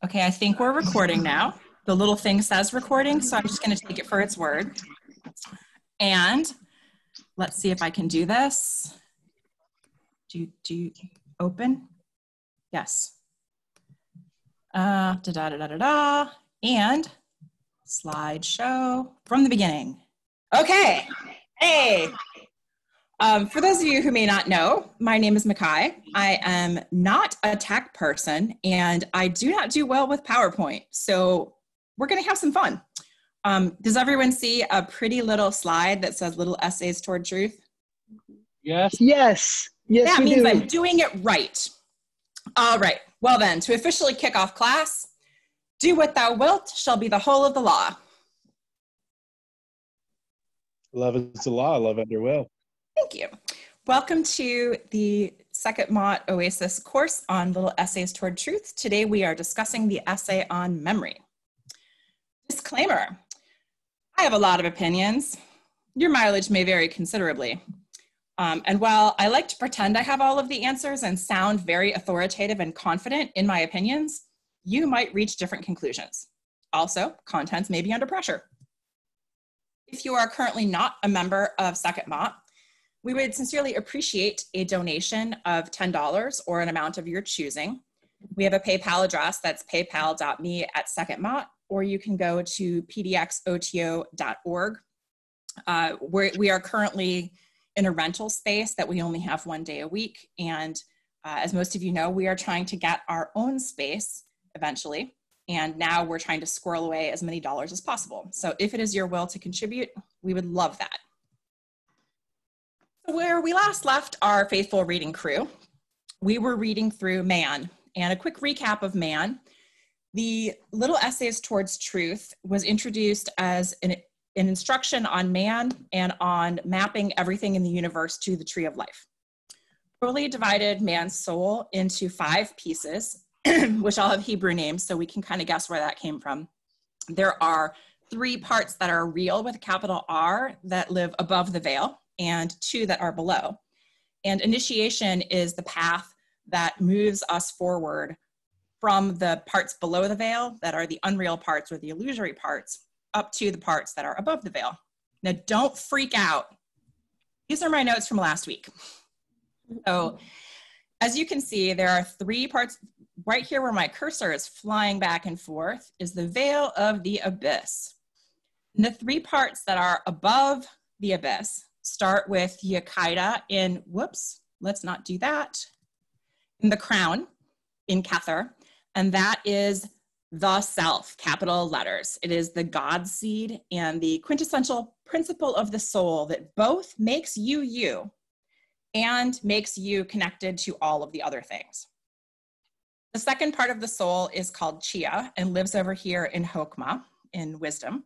Okay, I think we're recording now. The little thing says recording, so I'm just going to take it for its word. And let's see if I can do this. Do open? Yes. And slideshow from the beginning. Okay. Hey. For those of you who may not know, my name is Mackay. I am not a tech person, and I do not do well with PowerPoint. So we're going to have some fun. Does everyone see a pretty little slide that says little essays toward truth? Yes. Yes. Yes, that we means do. I'm doing it right. All right. Well then, to officially kick off class, do what thou wilt shall be the whole of the law. Love is the law. Love under will. Thank you. Welcome to the Second Mott Oasis course on Little Essays Toward Truth. Today we are discussing the essay on memory. Disclaimer, I have a lot of opinions. Your mileage may vary considerably. And while I like to pretend I have all of the answers and sound very authoritative and confident in my opinions, you might reach different conclusions. Also, contents may be under pressure. If you are currently not a member of Second Mott, we would sincerely appreciate a donation of $10 or an amount of your choosing. We have a PayPal address that's paypal.me/secondmott, or you can go to pdxoto.org. We are currently in a rental space that we only have 1 day a week. And as most of you know, we are trying to get our own space eventually. And now we're trying to squirrel away as many dollars as possible. So if it is your will to contribute, we would love that. Where we last left our faithful reading crew, we were reading through Man. And a quick recap of Man, the Little Essays Towards Truth was introduced as an instruction on man and on mapping everything in the universe to the tree of life. Crowley divided man's soul into 5 pieces, which all have Hebrew names, so we can kind of guess where that came from. There are 3 parts that are real with a capital R that live above the veil, and 2 that are below. And initiation is the path that moves us forward from the parts below the veil that are the unreal parts or the illusory parts up to the parts that are above the veil. Now don't freak out. These are my notes from last week. So as you can see, there are 3 parts. Right here where my cursor is flying back and forth is the veil of the abyss. And the 3 parts that are above the abyss start with Yogic in, whoops, let's not do that, in the crown, in Kether, and that is the self, capital letters. It is the God seed and the quintessential principle of the soul that both makes you you and makes you connected to all of the other things. The second part of the soul is called Chitta and lives over here in Hokmah, in wisdom.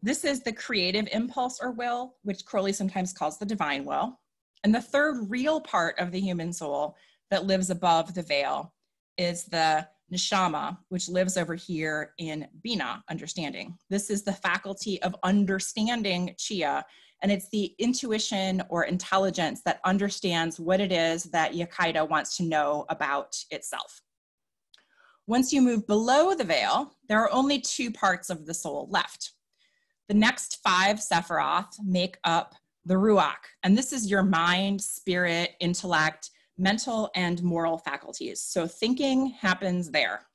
This is the creative impulse or will, which Crowley sometimes calls the divine will. And the third real part of the human soul that lives above the veil is the Neshama, which lives over here in Bina, understanding. This is the faculty of understanding Chitta, and it's the intuition or intelligence that understands what it is that Yogic wants to know about itself. Once you move below the veil, there are only 2 parts of the soul left. The next 5 Sephiroth make up the Ruach, and this is your mind, spirit, intellect, mental and moral faculties. So thinking happens there.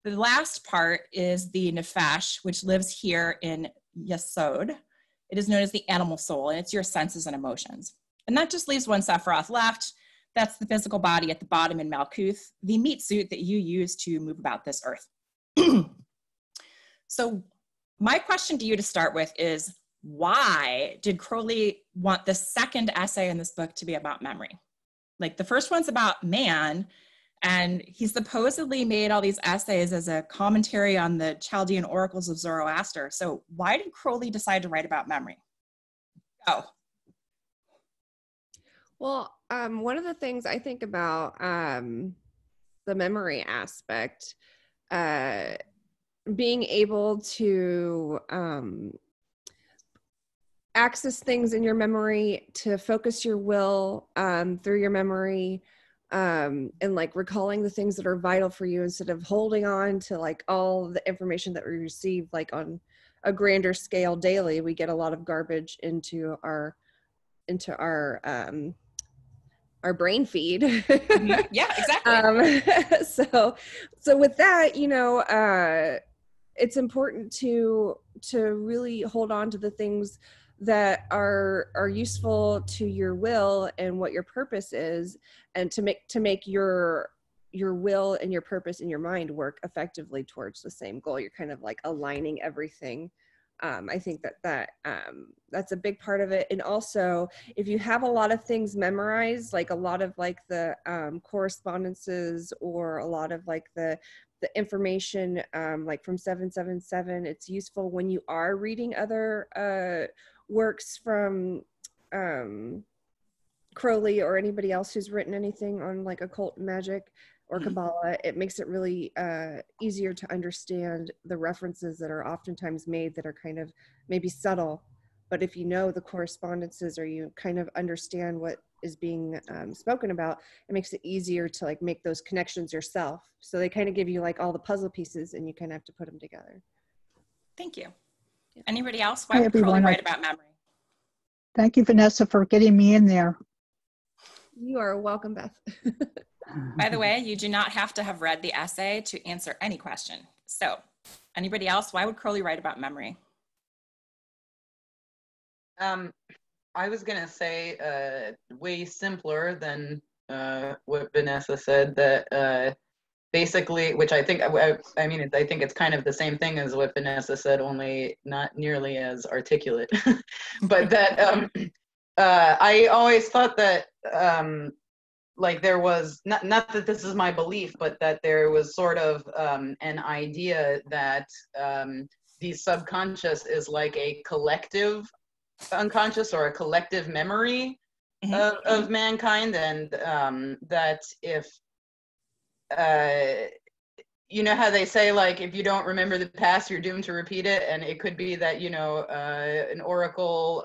The last part is the Nefesh, which lives here in Yesod. It is known as the animal soul, and it's your senses and emotions. And that just leaves 1 Sephiroth left. That's the physical body at the bottom in Malkuth, the meat suit that you use to move about this earth. So my question to you to start with is, why did Crowley want the second essay in this book to be about memory? Like the first one's about man, and he supposedly made all these essays as a commentary on the Chaldean oracles of Zoroaster. So why did Crowley decide to write about memory? Go. Well, one of the things I think about the memory aspect, being able to access things in your memory, to focus your will through your memory, and like recalling the things that are vital for you instead of holding on to like all the information that we receive like on a grander scale daily. We get a lot of garbage into our brain feed. Mm-hmm. Yeah, exactly. So with that, you know, it's important to really hold on to the things that are useful to your will and what your purpose is, and to make your will and your purpose in your mind work effectively towards the same goal. You're kind of like aligning everything. I think that's a big part of it. And also, if you have a lot of things memorized, like a lot of like the correspondences, or a lot of like the information like from 777, it's useful when you are reading other works from Crowley or anybody else who's written anything on like occult magic or Kabbalah. It makes it really easier to understand the references that are oftentimes made that are kind of maybe subtle. But if you know the correspondences, or you kind of understand what is being spoken about, it makes it easier to like make those connections yourself. So they kind of give you like all the puzzle pieces, and you kind of have to put them together. Thank you. Yeah. Anybody else? Why would Crowley write about memory? Thank you, Vanessa, for getting me in there. You are welcome, Beth. By the way, you do not have to have read the essay to answer any question. So, anybody else? Why would Crowley write about memory? I was gonna say way simpler than what Vanessa said. That basically, which I think, I mean, I think it's kind of the same thing as what Vanessa said, only not nearly as articulate. But that I always thought that like there was, not that this is my belief, but that there was sort of an idea that the subconscious is like a collective unconscious, or a collective memory of mankind, and that if you know how they say, like, if you don't remember the past, you're doomed to repeat it. And it could be that, you know, an oracle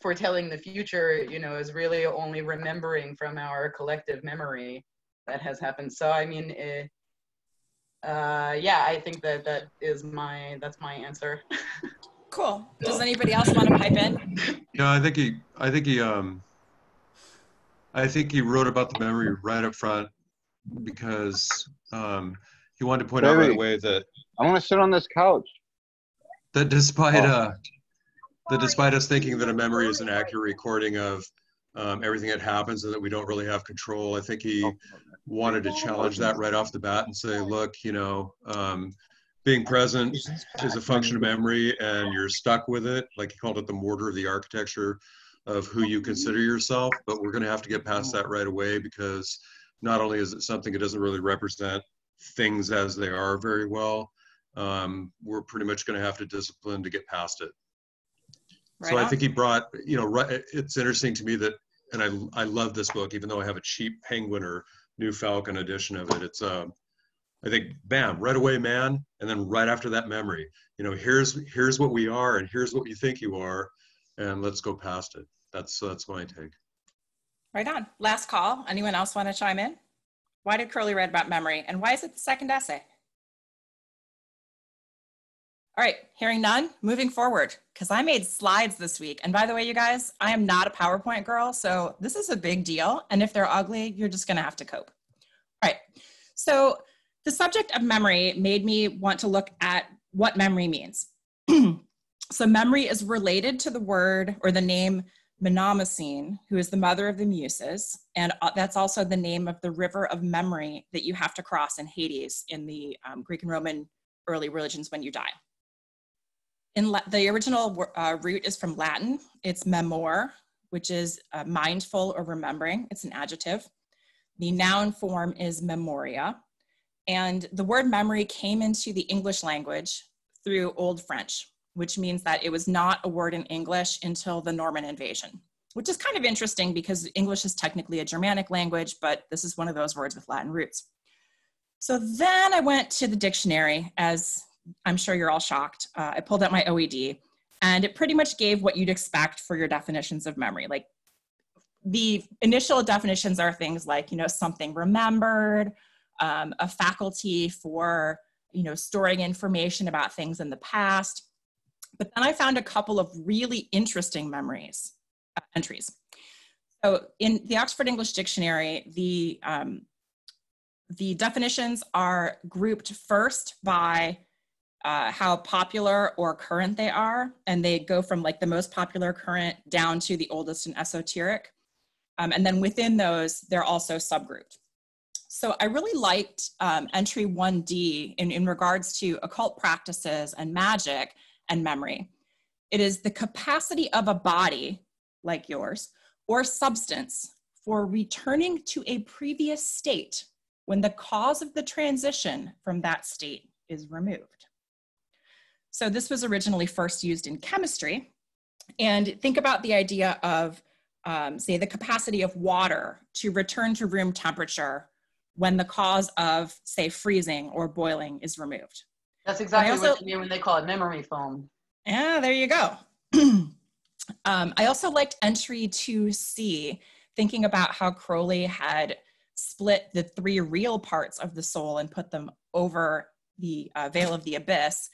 foretelling the future, you know, is really only remembering from our collective memory that has happened. So I mean, yeah, I think that's my answer. Cool. Does anybody else want to pipe in? Yeah, I think he wrote about the memory right up front because he wanted to point out right away that I want to sit on this couch. That despite us thinking that a memory is an accurate recording of everything that happens and that we don't really have control, I think he wanted to challenge that right off the bat and say, look, you know, being present is a function of memory, and you're stuck with it. Like he called it the mortar of the architecture of who you consider yourself. But we're going to have to get past that right away, because not only is it something that doesn't really represent things as they are very well, we're pretty much going to have to discipline to get past it. Right. So I think he brought, you know, it's interesting to me that, and I love this book, even though I have a cheap Penguin or New Falcon edition of it. It's I think, bam, right away, man, and then right after that, memory. You know, here's what we are, and here's what you think you are, and let's go past it. That's my take. Right on. Last call. Anyone else want to chime in? Why did Crowley write about memory, and why is it the second essay? All right, hearing none, moving forward, because I made slides this week. And by the way, you guys, I am not a PowerPoint girl, so this is a big deal. And if they're ugly, you're just going to have to cope. All right, so the subject of memory made me want to look at what memory means. So memory is related to the word or the name Mnemosyne, who is the mother of the Muses. And that's also the name of the river of memory that you have to cross in Hades in the Greek and Roman early religions when you die. The original root is from Latin. It's memor, which is mindful or remembering. It's an adjective. The noun form is memoria. And the word memory came into the English language through Old French, which means that it was not a word in English until the Norman invasion, which is kind of interesting because English is technically a Germanic language, but this is one of those words with Latin roots. So then I went to the dictionary, as I'm sure you're all shocked. I pulled out my OED, and it pretty much gave what you'd expect for your definitions of memory. Like, the initial definitions are things like, something remembered, a faculty for, storing information about things in the past. But then I found a couple of really interesting entries. So in the Oxford English Dictionary, the definitions are grouped first by how popular or current they are, and they go from like the most popular current down to the oldest and esoteric. And then within those, they're also subgrouped. So I really liked entry 1D in regards to occult practices and magic and memory. It is the capacity of a body, like yours, or substance for returning to a previous state when the cause of the transition from that state is removed. So this was originally first used in chemistry. And think about the idea of, say, the capacity of water to return to room temperature when the cause of, say, freezing or boiling is removed. That's exactly what you mean when they call it memory foam. Yeah, there you go. I also liked entry 2C, thinking about how Crowley had split the 3 real parts of the soul and put them over the veil of the abyss.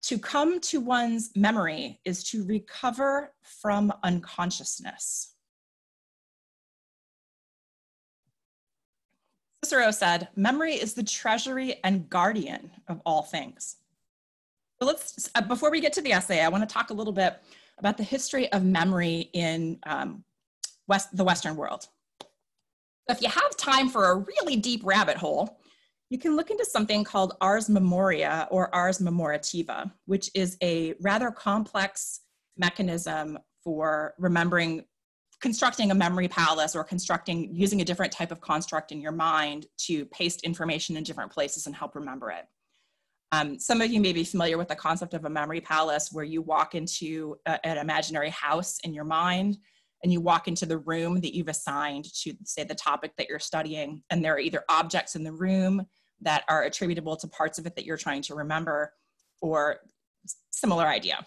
To come to one's memory is to recover from unconsciousness. Cicero said, memory is the treasury and guardian of all things. So let's, before we get to the essay, I want to talk a little bit about the history of memory in the Western world. If you have time for a really deep rabbit hole, you can look into something called ars memoria or ars memorativa, which is a rather complex mechanism for remembering, constructing a memory palace or using a different type of construct in your mind to paste information in different places and help remember it. Some of you may be familiar with the concept of a memory palace, where you walk into an imaginary house in your mind, and you walk into the room that you've assigned to, say, the topic that you're studying, and there are either objects in the room that are attributable to parts of it that you're trying to remember, or similar idea.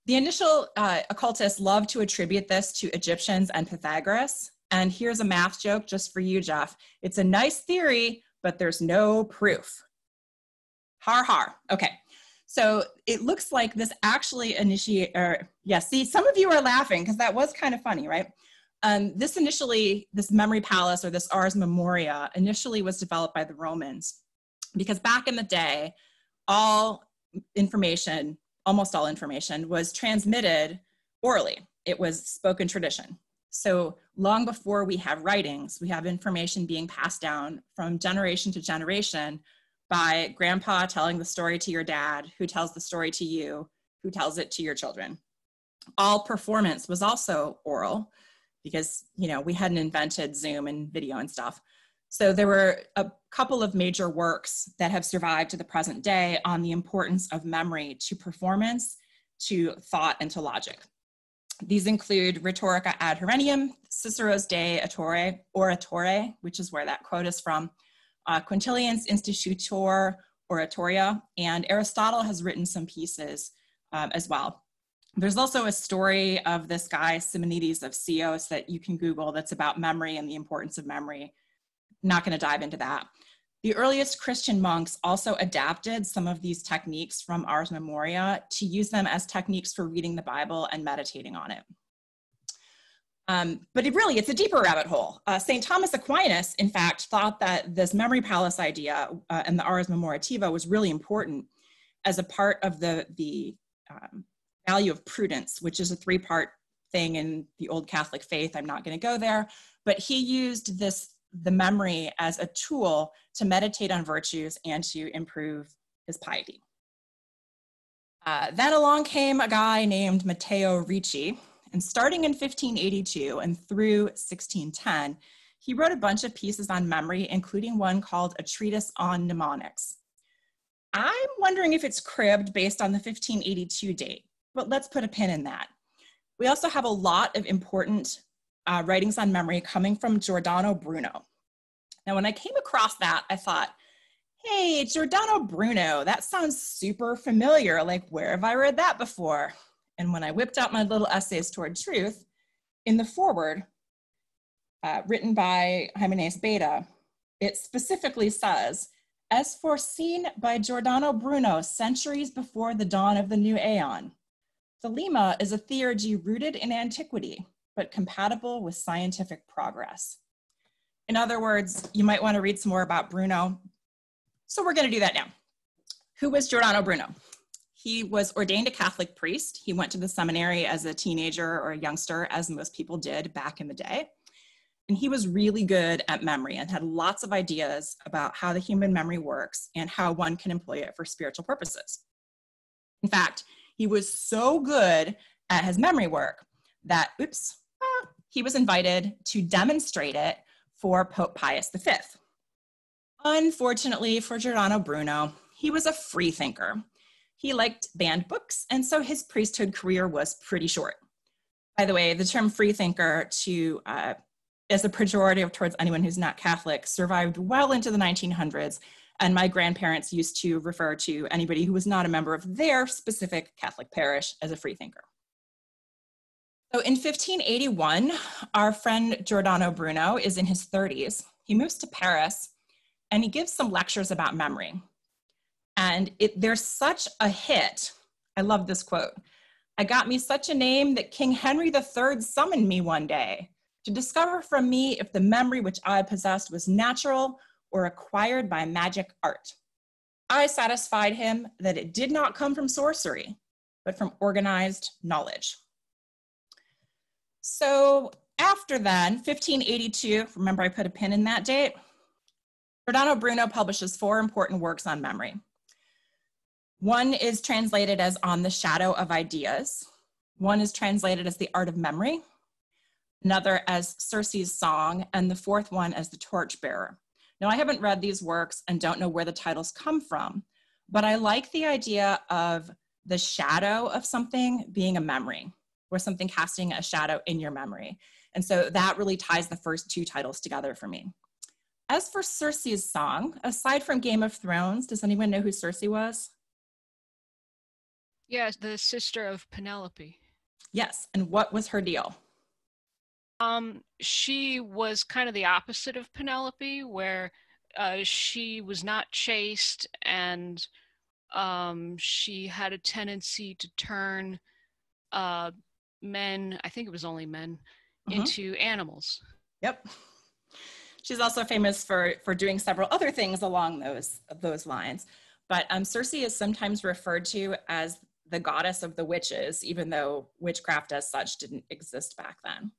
The initial occultists loved to attribute this to Egyptians and Pythagoras. And here's a math joke just for you, Jeff. It's a nice theory, but there's no proof. Har har. Okay. So it looks like this actually see, some of you are laughing because that was kind of funny, right? This memory palace, or this ars memoria, initially was developed by the Romans, because back in the day, almost all information was transmitted orally. It was spoken tradition. So long before we have writings, we have information being passed down from generation to generation by grandpa telling the story to your dad, who tells the story to you, who tells it to your children. All performance was also oral, because we hadn't invented Zoom and video and stuff. So there were a couple of major works that have survived to the present day on the importance of memory to performance, to thought, and to logic. These include Rhetorica ad Herennium, Cicero's De Oratore, which is where that quote is from, Quintilian's Institutor Oratoria, and Aristotle has written some pieces as well. There's also a story of this guy, Simonides of Chios, that you can Google, that's about memory and the importance of memory. Not going to dive into that. The earliest Christian monks also adapted some of these techniques from Ars Memoria to use them as techniques for reading the Bible and meditating on it. But it's a deeper rabbit hole. St. Thomas Aquinas, in fact, thought that this memory palace idea and the Ars Memorativa was really important as a part of the value of prudence, which is a 3-part thing in the old Catholic faith. I'm not going to go there, but he used the memory as a tool to meditate on virtues and to improve his piety. Then along came a guy named Matteo Ricci, and starting in 1582 and through 1610, he wrote a bunch of pieces on memory, including one called A Treatise on Mnemonics. I'm wondering if it's cribbed based on the 1582 date, but let's put a pin in that. We also have a lot of important writings on memory coming from Giordano Bruno. Now, when I came across that, I thought, hey, Giordano Bruno, that sounds super familiar. Like, where have I read that before? And when I whipped out my little essays toward truth, In the foreword, written by Jimenez Beta, it specifically says, as foreseen by Giordano Bruno centuries before the dawn of the new aeon, Thelema is a theurgy rooted in antiquity, but compatible with scientific progress. In other words, you might want to read some more about Bruno. So we're going to do that now. Who was Giordano Bruno? He was ordained a Catholic priest. He went to the seminary as a teenager or a youngster, as most people did back in the day. And he was really good at memory and had lots of ideas about how the human memory works and how one can employ it for spiritual purposes. In fact, he was so good at his memory work that, he was invited to demonstrate it for Pope Pius V. Unfortunately for Giordano Bruno, he was a free thinker. He liked banned books, and so his priesthood career was pretty short. By the way, the term free thinker as a pejorative towards anyone who's not Catholic survived well into the 1900s, and my grandparents used to refer to anybody who was not a member of their specific Catholic parish as a free thinker. So in 1581, our friend Giordano Bruno is in his 30s. He moves to Paris, and he gives some lectures about memory. And there's such a hit. I love this quote. I got me such a name that King Henry III summoned me one day to discover from me if the memory which I possessed was natural or acquired by magic art. I satisfied him that it did not come from sorcery, but from organized knowledge. So after then, 1582, remember I put a pin in that date, Giordano Bruno publishes 4 important works on memory. One is translated as On the Shadow of Ideas. One is translated as The Art of Memory. Another as Circe's Song, and the 4th one as The Torchbearer. Now, I haven't read these works and don't know where the titles come from, but I like the idea of the shadow of something being a memory, or something casting a shadow in your memory. And so that really ties the first 2 titles together for me. As for Circe's Song, aside from Game of Thrones, does anyone know who Circe was? Yes, the sister of Penelope. Yes, and what was her deal? She was kind of the opposite of Penelope, where she was not chaste, and she had a tendency to turn men, I think it was only men, into animals. Yep. She's also famous for doing several other things along those lines. But Circe is sometimes referred to as the goddess of the witches, even though witchcraft as such didn't exist back then.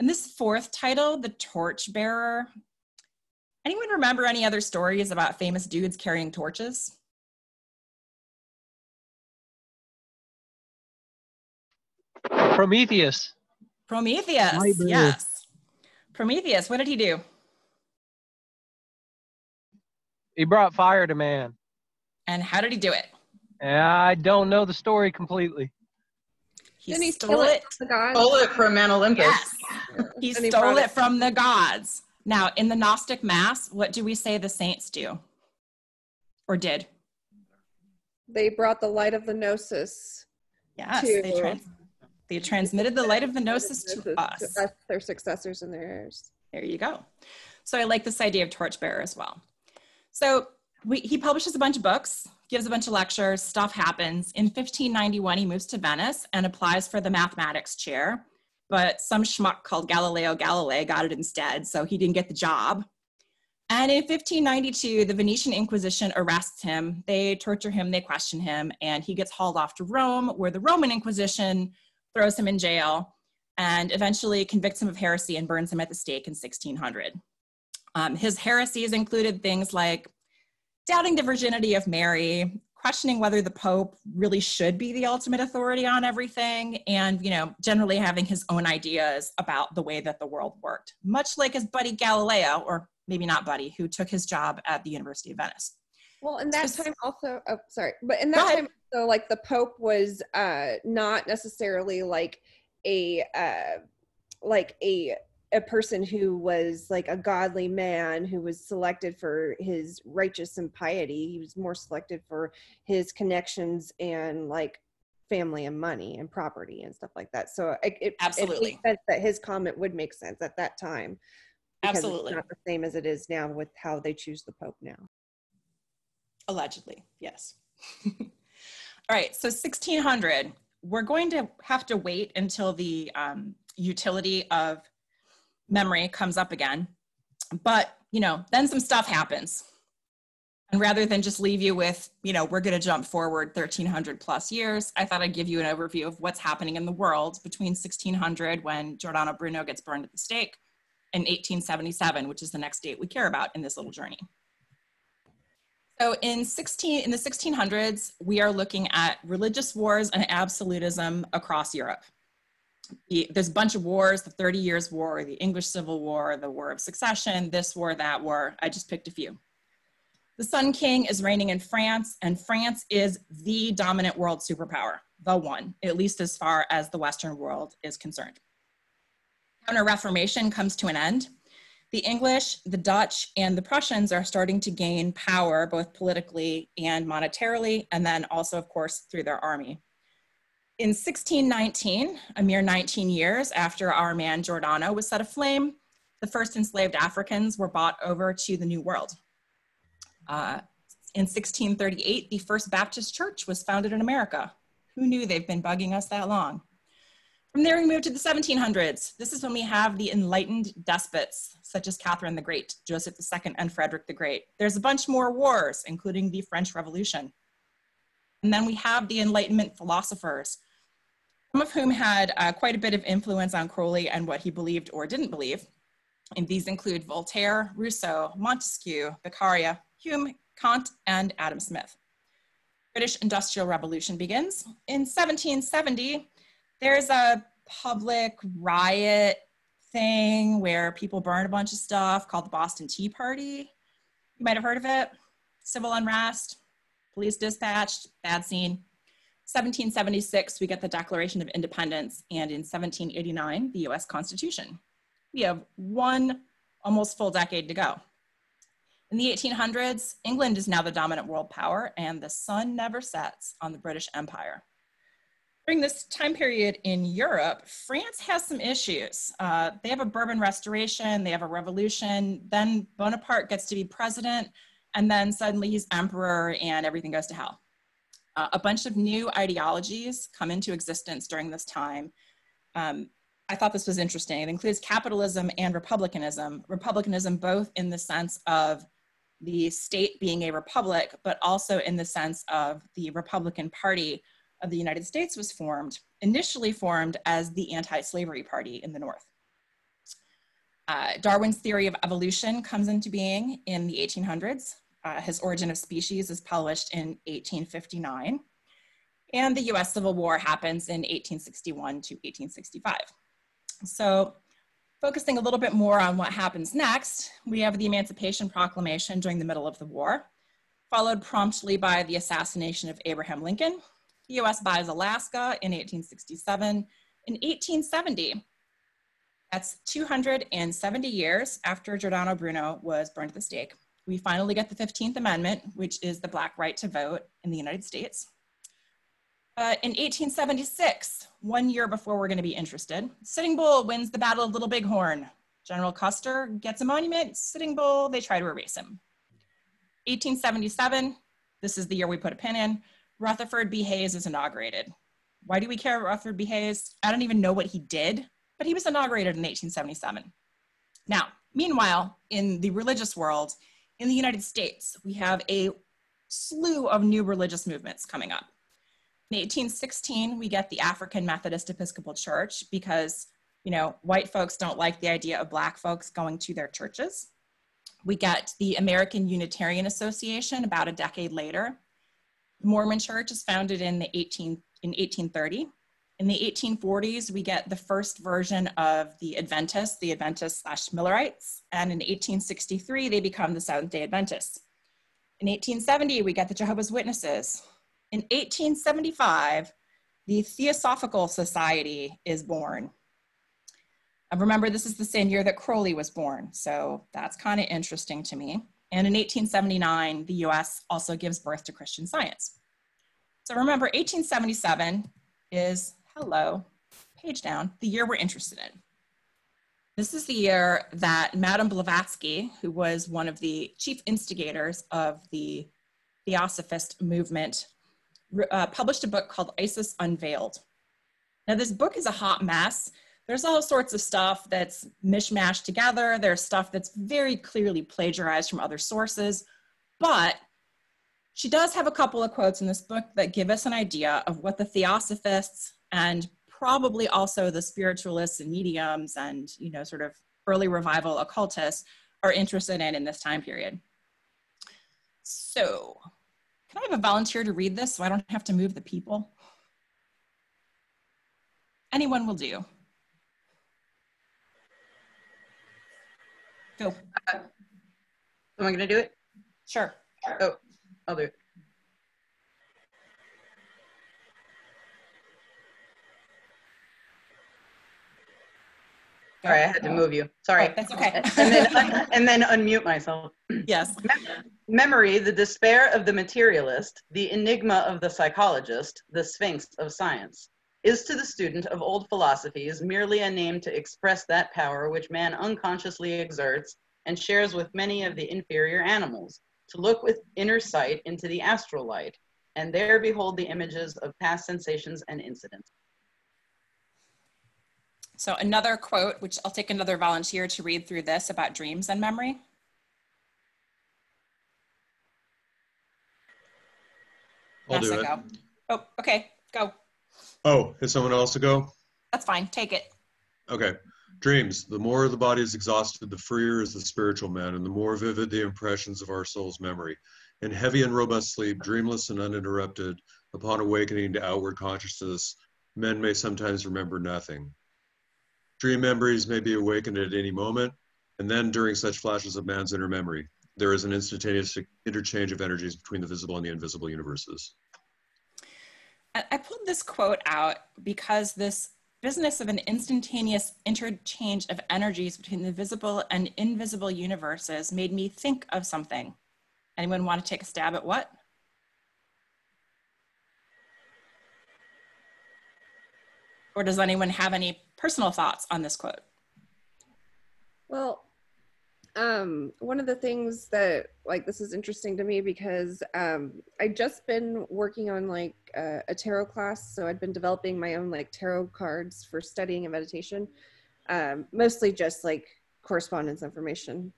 And this 4th title, The Torchbearer, anyone remember any other stories about famous dudes carrying torches? Prometheus. Prometheus, yes. Prometheus, what did he do? He brought fire to man. And how did he do it? I don't know the story completely. He stole it. Stole it from Mount Olympus. Yes. He stole it from the gods. Now, in the Gnostic Mass, what do we say the saints do? Or did? They brought the light of the gnosis. Yes, they transmitted the light of the gnosis to us. Their successors and their heirs. There you go. So I like this idea of torchbearer as well. So he publishes a bunch of books, gives a bunch of lectures, stuff happens. In 1591, he moves to Venice and applies for the mathematics chair, but some schmuck called Galileo Galilei got it instead, so he didn't get the job. And in 1592, the Venetian Inquisition arrests him. They torture him, they question him, and he gets hauled off to Rome, where the Roman Inquisition throws him in jail and eventually convicts him of heresy and burns him at the stake in 1600. His heresies included things like doubting the virginity of Mary, questioning whether the Pope really should be the ultimate authority on everything, and generally having his own ideas about the way that the world worked, much like his buddy Galileo, or maybe not buddy, who took his job at the University of Venice. Well, in that time also, but in that time, so like the Pope was not necessarily like a person who was like a godly man who was selected for his righteous and piety. He was more selected for his connections and like family and money and property and stuff like that. So it Absolutely. makes sense that his comment would make sense at that time, because Absolutely. it's not the same as it is now with how they choose the Pope now. Allegedly, yes. All right, so 1600, we're going to have to wait until the utility of memory comes up again. But, you know, then some stuff happens. And rather than just leave you with, you know, we're going to jump forward 1300 plus years, I thought I'd give you an overview of what's happening in the world between 1600, when Giordano Bruno gets burned at the stake, and 1877, which is the next date we care about in this little journey. So in the 1600s, we are looking at religious wars and absolutism across Europe. There's a bunch of wars: the 30 Years' War, the English Civil War, the War of Succession, this war, that war. I just picked a few. The Sun King is reigning in France, and France is the dominant world superpower, the one, at least as far as the Western world is concerned. Counter-Reformation comes to an end. The English, the Dutch, and the Prussians are starting to gain power, both politically and monetarily, and then also, of course, through their army. In 1619, a mere 19 years after our man Giordano was set aflame, the first enslaved Africans were brought over to the New World. In 1638, the First Baptist Church was founded in America. Who knew? They've been bugging us that long. From there, we move to the 1700s. This is when we have the enlightened despots, such as Catherine the Great, Joseph II, and Frederick the Great. There's a bunch more wars, including the French Revolution. And then we have the Enlightenment philosophers, some of whom had quite a bit of influence on Crowley and what he believed or didn't believe. And these include Voltaire, Rousseau, Montesquieu, Beccaria, Hume, Kant, and Adam Smith. British Industrial Revolution begins. In 1770, there's a public riot thing where people burn a bunch of stuff called the Boston Tea Party. You might have heard of it. Civil unrest, police dispatched, bad scene. 1776, we get the Declaration of Independence, and in 1789, the US Constitution. We have one almost full decade to go. In the 1800s, England is now the dominant world power, and the sun never sets on the British Empire. During this time period in Europe, France has some issues. They have a Bourbon Restoration, they have a revolution, then Bonaparte gets to be president, and then suddenly he's emperor and everything goes to hell. A bunch of new ideologies come into existence during this time. I thought this was interesting. It includes capitalism and republicanism. Republicanism both in the sense of the state being a republic, but also in the sense of the Republican Party of the United States was formed, initially formed as the anti-slavery party in the North. Darwin's theory of evolution comes into being in the 1800s. His Origin of Species is published in 1859. And the US Civil War happens in 1861 to 1865. So focusing a little bit more on what happens next, we have the Emancipation Proclamation during the middle of the war, followed promptly by the assassination of Abraham Lincoln. The US buys Alaska in 1867. In 1870, that's 270 years after Giordano Bruno was burned at the stake, we finally get the 15th Amendment, which is the Black right to vote in the United States. In 1876, 1 year before we're going to be interested, Sitting Bull wins the Battle of Little Bighorn. General Custer gets a monument. Sitting Bull, they try to erase him. 1877, this is the year we put a pin in, Rutherford B. Hayes is inaugurated. Why do we care about Rutherford B. Hayes? I don't even know what he did, but he was inaugurated in 1877. Now, meanwhile, in the religious world, in the United States, we have a slew of new religious movements coming up. In 1816, we get the African Methodist Episcopal Church because, you know, white folks don't like the idea of Black folks going to their churches. We get the American Unitarian Association about a decade later. The Mormon Church is founded in 1830. In the 1840s, we get the first version of the Adventists/Millerites, and in 1863, they become the Seventh-day Adventists. In 1870, we get the Jehovah's Witnesses. In 1875, the Theosophical Society is born. Remember, this is the same year that Crowley was born, so that's kind of interesting to me. And in 1879, the US also gives birth to Christian Science. So remember, 1877 is, hello, page down, the year we're interested in. This is the year that Madame Blavatsky, who was one of the chief instigators of the Theosophist movement, published a book called Isis Unveiled. Now this book is a hot mess. There's all sorts of stuff that's mishmashed together. There's stuff that's very clearly plagiarized from other sources, but she does have a couple of quotes in this book that give us an idea of what the Theosophists and probably also the spiritualists and mediums and, you know, sort of early revival occultists are interested in this time period. So, can I have a volunteer to read this so I don't have to move the people? Anyone will do. Go. Am I going to do it? Sure. Oh, I'll do it. Sorry, I had to move you. Sorry. Oh, that's okay. and then unmute myself. Yes. Memory, the despair of the materialist, the enigma of the psychologist, the sphinx of science, is to the student of old philosophies merely a name to express that power which man unconsciously exerts and shares with many of the inferior animals, to look with inner sight into the astral light, and there behold the images of past sensations and incidents. So another quote, which I'll take another volunteer to read through this about dreams and memory. I'll do Nessa, it. go. Oh, okay, go. Oh, is someone else to go? That's fine, take it. Okay. Dreams. The more the body is exhausted, the freer is the spiritual man, and the more vivid the impressions of our soul's memory. In heavy and robust sleep, dreamless and uninterrupted, upon awakening to outward consciousness, men may sometimes remember nothing. Dream memories may be awakened at any moment, and then during such flashes of man's inner memory, there is an instantaneous interchange of energies between the visible and the invisible universes. I pulled this quote out because this business of an instantaneous interchange of energies between the visible and invisible universes made me think of something. Anyone want to take a stab at what? Or does anyone have any personal thoughts on this quote? Well, one of the things that, like, this is interesting to me because I'd just been working on like a tarot class. So I'd been developing my own like tarot cards for studying and meditation, mostly just like correspondence information.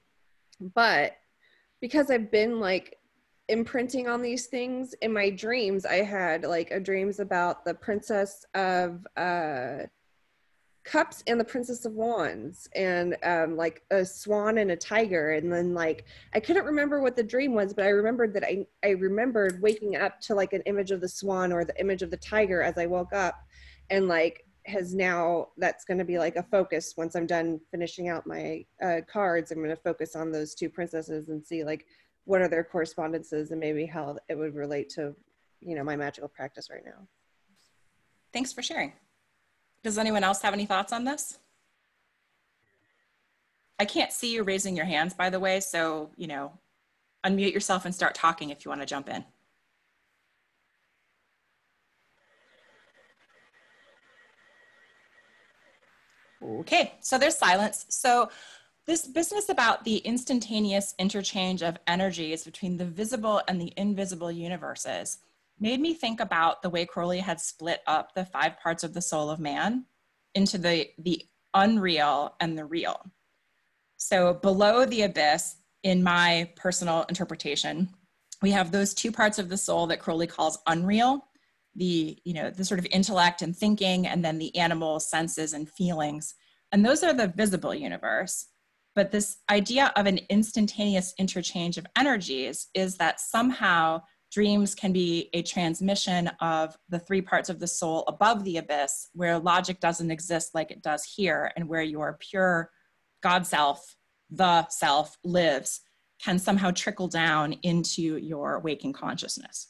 But because I've been like imprinting on these things in my dreams, I had like dreams about the Princess of Cups and the Princess of Wands, and like a swan and a tiger. And then like I couldn't remember what the dream was, but I remembered that I remembered waking up to like an image of the swan or the image of the tiger as I woke up, and like has now, that's going to be like a focus once I'm done finishing out my cards. I'm going to focus on those two princesses and see like what are their correspondences and maybe how it would relate to, you know, my magical practice right now. Thanks for sharing. Does anyone else have any thoughts on this? I can't see you raising your hands, by the way, so, you know, unmute yourself and start talking if you want to jump in. Okay, so there's silence. So this business about the instantaneous interchange of energies between the visible and the invisible universes made me think about the way Crowley had split up the 5 parts of the soul of man into the unreal and the real. So below the abyss, in my personal interpretation, we have those 2 parts of the soul that Crowley calls unreal, the sort of intellect and thinking, and then the animal senses and feelings. And those are the visible universe. But this idea of an instantaneous interchange of energies is that somehow dreams can be a transmission of the 3 parts of the soul above the abyss, where logic doesn't exist like it does here, and where your pure God self, the self, lives, can somehow trickle down into your waking consciousness.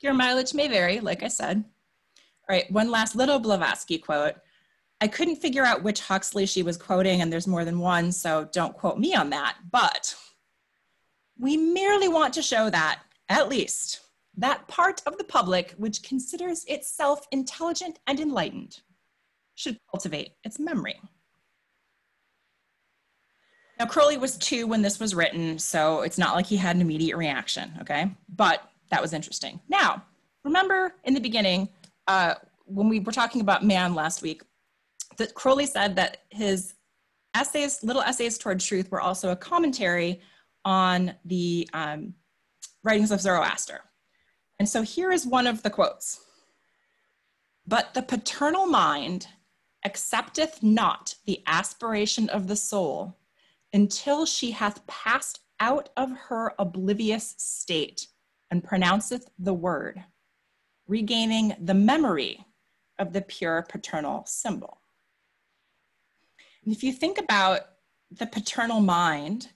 Your mileage may vary, like I said. All right, one last little Blavatsky quote. I couldn't figure out which Huxley she was quoting, and there's more than one, so don't quote me on that, but we merely want to show that, at least, that part of the public which considers itself intelligent and enlightened should cultivate its memory. Now, Crowley was 2 when this was written, so it's not like he had an immediate reaction, okay? But that was interesting. Now, remember in the beginning, when we were talking about man last week, that Crowley said that his essays, little essays toward truth, were also a commentary on the writings of Zoroaster. And so here is one of the quotes. "But the paternal mind accepteth not the aspiration of the soul until she hath passed out of her oblivious state and pronounceth the word, regaining the memory of the pure paternal symbol." And if you think about the paternal mind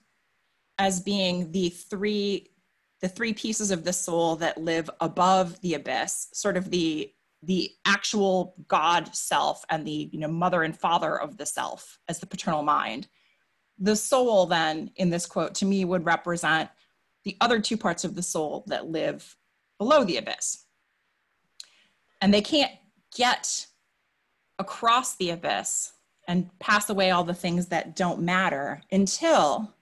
as being the three pieces of the soul that live above the abyss, sort of the actual God self and the mother and father of the self as the paternal mind, the soul then in this quote to me would represent the other 2 parts of the soul that live below the abyss. And they can't get across the abyss and pass away all the things that don't matter until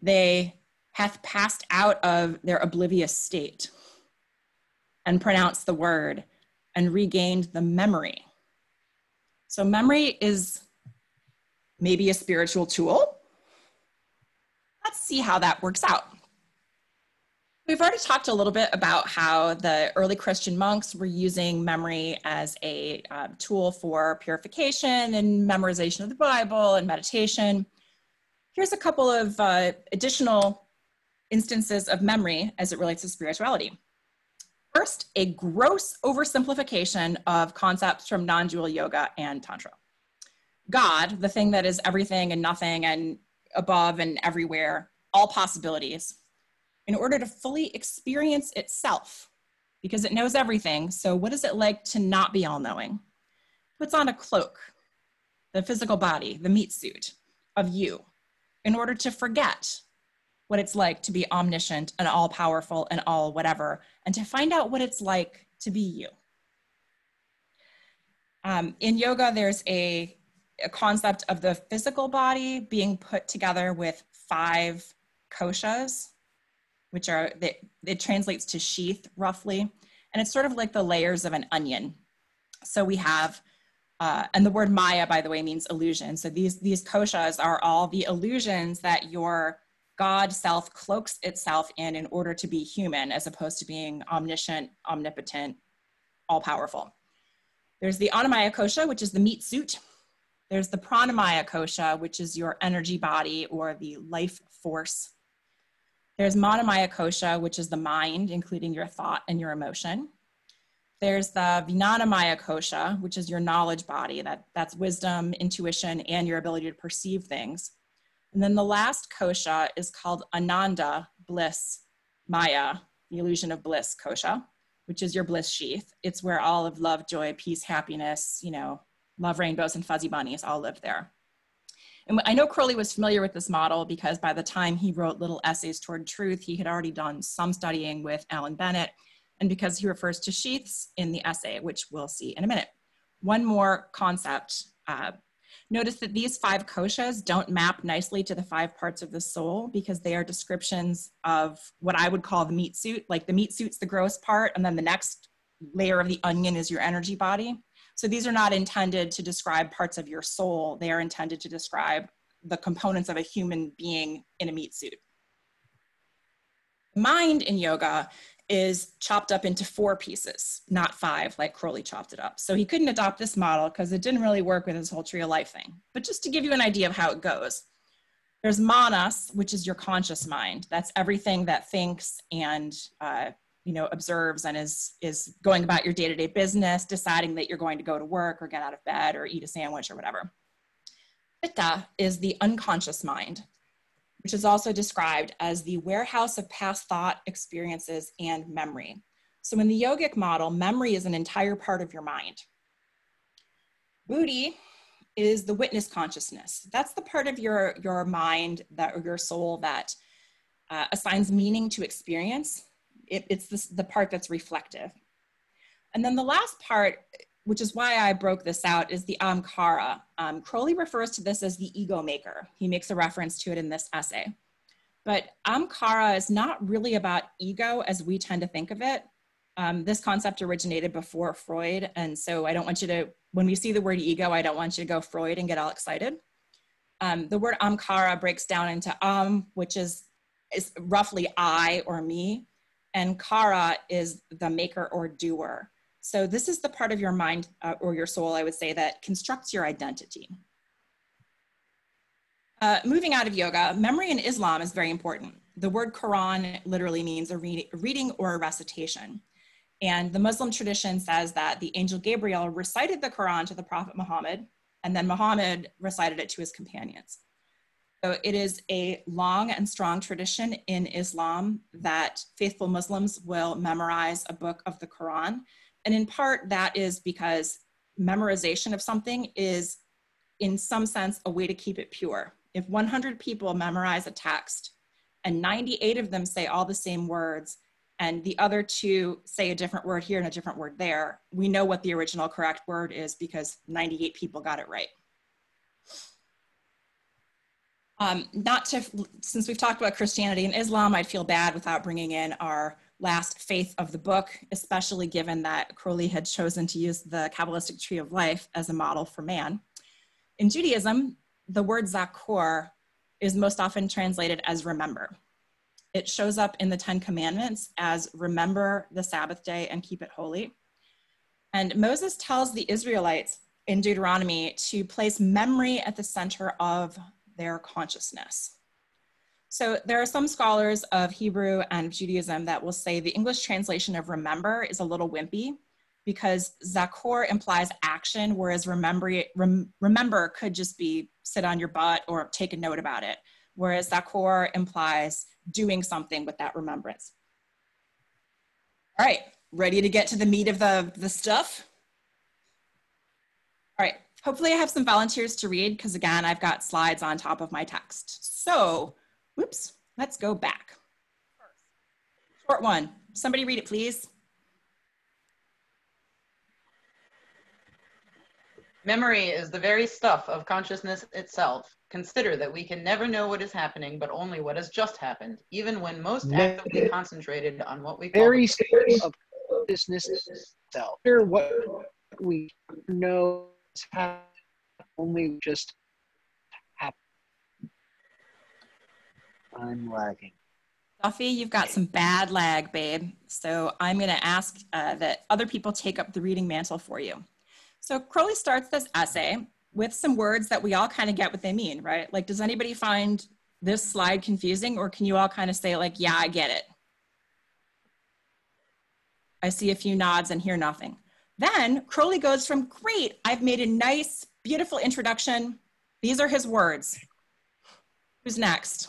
they hath passed out of their oblivious state and pronounced the word and regained the memory. So memory is maybe a spiritual tool. Let's see how that works out. We've already talked a little bit about how the early Christian monks were using memory as a tool for purification and memorization of the Bible and meditation. Here's a couple of additional instances of memory as it relates to spirituality. First, a gross oversimplification of concepts from non-dual yoga and tantra. God, the thing that is everything and nothing and above and everywhere, all possibilities, in order to fully experience itself, because it knows everything. So what is it like to not be all-knowing? Puts on a cloak, the physical body, the meat suit of you, in order to forget what it's like to be omniscient and all-powerful and all whatever, and to find out what it's like to be you. In yoga, there's a concept of the physical body being put together with 5 koshas, which are, it translates to sheath roughly. And it's sort of like the layers of an onion. So we have, and the word Maya, by the way, means illusion. So these koshas are all the illusions that your God self cloaks itself in order to be human, as opposed to being omniscient, omnipotent, all-powerful. There's the Annamaya Kosha, which is the meat suit. There's the Pranamaya Kosha, which is your energy body or the life force. There's Manomaya Kosha, which is the mind, including your thought and your emotion. There's the Vijnanamaya Kosha, which is your knowledge body. That's wisdom, intuition, and your ability to perceive things. And then the last kosha is called Ananda, bliss, Maya, the illusion of bliss kosha, which is your bliss sheath. It's where all of love, joy, peace, happiness, love, rainbows, and fuzzy bunnies all live there. And I know Crowley was familiar with this model because by the time he wrote Little Essays Toward Truth, he had already done some studying with Alan Bennett, and because he refers to sheaths in the essay, which we'll see in a minute. One more concept. Notice that these 5 koshas don't map nicely to the 5 parts of the soul because they are descriptions of what I would call the meat suit. Like the meat suit's the gross part, and then the next layer of the onion is your energy body. So these are not intended to describe parts of your soul. They are intended to describe the components of a human being in a meat suit. Mind in yoga is chopped up into 4 pieces, not 5 like Crowley chopped it up. So he couldn't adopt this model because it didn't really work with his whole tree of life thing. But just to give you an idea of how it goes, there's manas, which is your conscious mind. That's everything that thinks and observes and is going about your day-to-day business, deciding that you're going to go to work or get out of bed or eat a sandwich or whatever. Chitta is the unconscious mind, which is also described as the warehouse of past thought, experiences, and memory. So in the yogic model, memory is an entire part of your mind. Buddhi is the witness consciousness. That's the part of your mind or your soul that assigns meaning to experience. It's the part that's reflective. And then the last part, which is why I broke this out, is the Ahamkara. Crowley refers to this as the ego maker. He makes a reference to it in this essay. But Ahamkara is not really about ego as we tend to think of it. This concept originated before Freud. And so I don't want you to, when we see the word ego, I don't want you to go Freud and get all excited. The word Ahamkara breaks down into which is roughly I or me, and Kara is the maker or doer. So this is the part of your mind or your soul, I would say, that constructs your identity. Moving out of yoga, memory in Islam is very important. The word Quran literally means a reading or a recitation. And the Muslim tradition says that the angel Gabriel recited the Quran to the Prophet Muhammad, and then Muhammad recited it to his companions. So it is a long and strong tradition in Islam that faithful Muslims will memorize a book of the Quran. And in part, that is because memorization of something is, in some sense, a way to keep it pure. If 100 people memorize a text and 98 of them say all the same words, and the other two say a different word here and a different word there, we know what the original correct word is because 98 people got it right. Since we've talked about Christianity and Islam, I'd feel bad without bringing in our last faith of the book, especially given that Crowley had chosen to use the Kabbalistic tree of life as a model for man. In Judaism, the word zakor is most often translated as remember. It shows up in the 10 Commandments as remember the Sabbath day and keep it holy. And Moses tells the Israelites in Deuteronomy to place memory at the center of their consciousness. So there are some scholars of Hebrew and Judaism that will say the English translation of remember is a little wimpy because zakor implies action, whereas remember could just be sit on your butt or take a note about it, whereas zakor implies doing something with that remembrance. All right, ready to get to the meat of the stuff? All right, hopefully I have some volunteers to read because again, I've got slides on top of my text. So, whoops, let's go back. Short one, somebody read it please. Memory is the very stuff of consciousness itself. Consider that we can never know what is happening, but only what has just happened, even when most actively concentrated on what we call very stuff of consciousness itself. Consider what we know is happening, only just happened. I'm lagging. Duffy, you've got some bad lag, babe. So I'm going to ask that other people take up the reading mantle for you. So Crowley starts this essay with some words that we all kind of get what they mean, right? Like, does anybody find this slide confusing, or can you all kind of say like, yeah, I get it? I see a few nods and hear nothing. Then Crowley goes from, great, I've made a nice, beautiful introduction. These are his words. Who's next?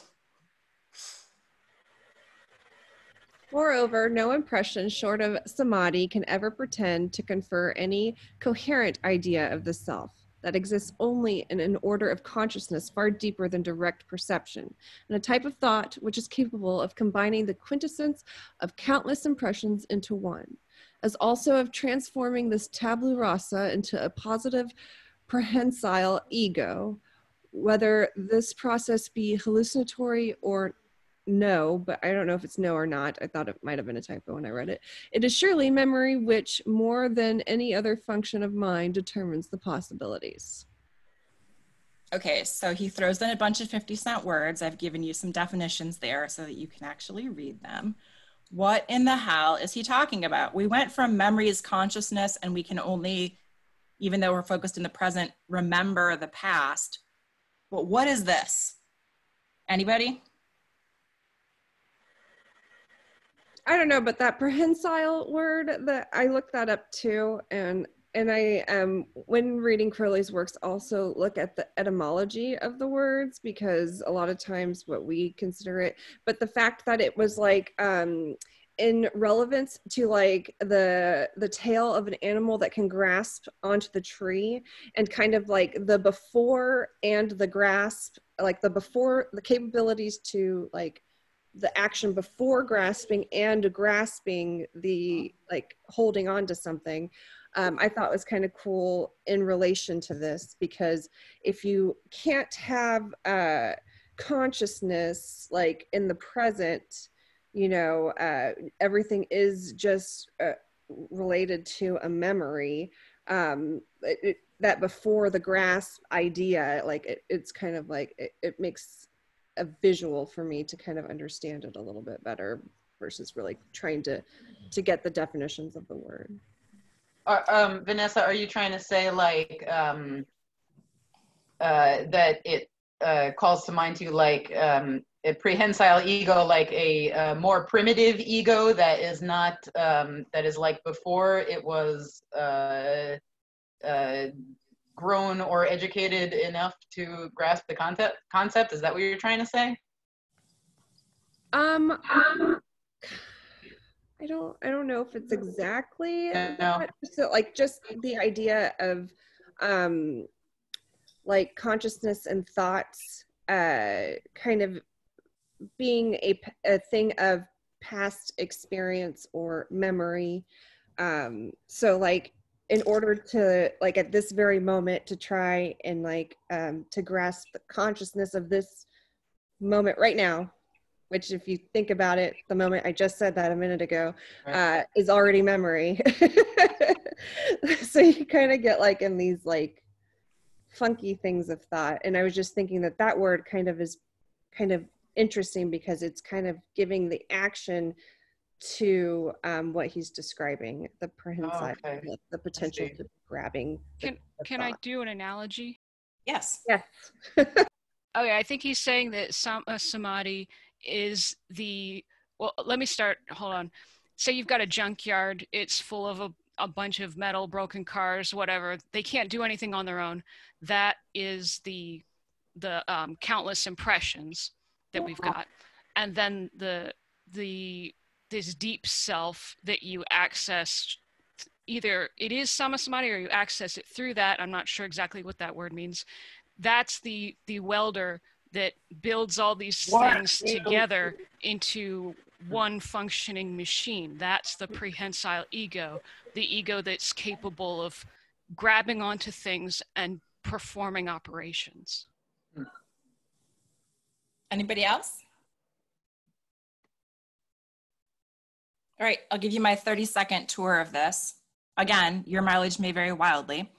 Moreover, no impression short of samadhi can ever pretend to confer any coherent idea of the self. That exists only in an order of consciousness far deeper than direct perception, and a type of thought which is capable of combining the quintessence of countless impressions into one, as also of transforming this tabula rasa into a positive prehensile ego, whether this process be hallucinatory or no, but I don't know if it's no or not. I thought it might have been a typo when I read it. It is surely memory which, more than any other function of mind, determines the possibilities. Okay, so he throws in a bunch of 50-cent words. I've given you some definitions there so that you can actually read them. What in the hell is he talking about? We went from memory is consciousness, and we can only, even though we're focused in the present, remember the past. But what is this? Anybody? I don't know, but that prehensile word, that I looked that up too, and I when reading Crowley's works also look at the etymology of the words, because a lot of times what we consider it, but the fact that it was like in relevance to like the tail of an animal that can grasp onto the tree, and kind of like the before and the grasp, like the before, the capabilities to like the action before grasping and grasping, the like holding on to something, I thought was kind of cool in relation to this, because if you can't have consciousness like in the present, you know, everything is just related to a memory. That before the grasp idea, like it's kind of like it makes a visual for me to kind of understand it a little bit better versus really trying to get the definitions of the word. Vanessa, are you trying to say like that it calls to mind to you like a prehensile ego, like a more primitive ego that is not that is like before it was grown or educated enough to grasp the concept? Is that what you're trying to say? I don't know if it's exactly No. that. So like just the idea of like consciousness and thoughts kind of being a thing of past experience or memory. So like in order to like at this very moment to try and like to grasp the consciousness of this moment right now, which if you think about it, the moment I just said that a minute ago, is already memory. So you kind of get like in these like funky things of thought. And I was just thinking that that word kind of is kind of interesting because it's kind of giving the action to what he's describing, the prehensile, the potential to grabbing. Can I do an analogy? Yes. Yes. Okay, I think he's saying that samadhi is the, well, let me start, hold on. Say you've got a junkyard, it's full of a bunch of metal, broken cars, whatever. They can't do anything on their own. That is the countless impressions that we've got. And then this deep self that you access, either it is samadhi or you access it through that. I'm not sure exactly what that word means. That's the welder that builds all these things together into one functioning machine. That's the prehensile ego, the ego that's capable of grabbing onto things and performing operations. Anybody else? All right, I'll give you my 30-second tour of this. Again, your mileage may vary wildly.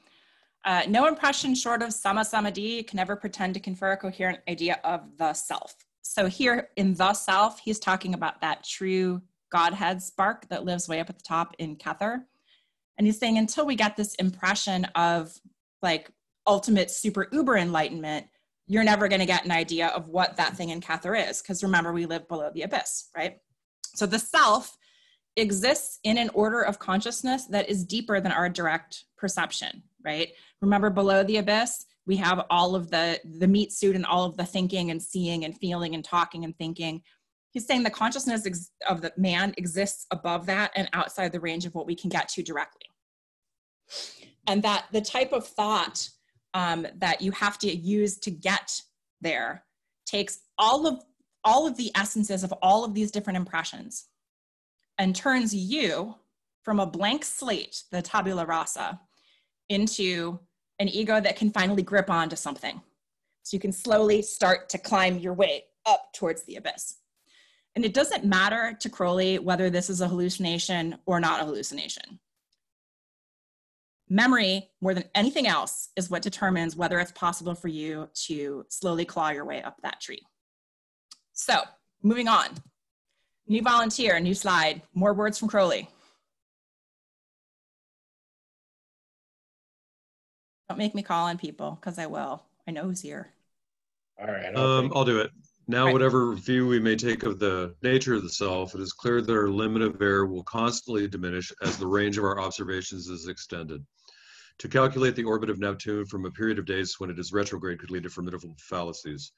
No impression short of samadhi can ever pretend to confer a coherent idea of the self. So here in the self, he's talking about that true Godhead spark that lives way up at the top in Kether. And he's saying until we get this impression of like ultimate super uber enlightenment, you're never going to get an idea of what that thing in Kether is. Because remember, we live below the abyss, right? So the self exists in an order of consciousness that is deeper than our direct perception, right? Remember, below the abyss, we have all of the meat suit and all of the thinking and seeing and feeling and talking and thinking. He's saying the consciousness of the man exists above that and outside the range of what we can get to directly. And that the type of thought that you have to use to get there takes all of the essences of all of these different impressions and turns you from a blank slate, the tabula rasa, into an ego that can finally grip onto something. So you can slowly start to climb your way up towards the abyss. And it doesn't matter to Crowley whether this is a hallucination or not a hallucination. Memory, more than anything else, is what determines whether it's possible for you to slowly claw your way up that tree. So, moving on. New volunteer, new slide, more words from Crowley. Don't make me call on people, because I will. I know who's here. All right. I'll do it. Now, whatever view we may take of the nature of the self, it is clear that our limit of error will constantly diminish as the range of our observations is extended. To calculate the orbit of Neptune from a period of days when it is retrograde could lead to formidable fallacies.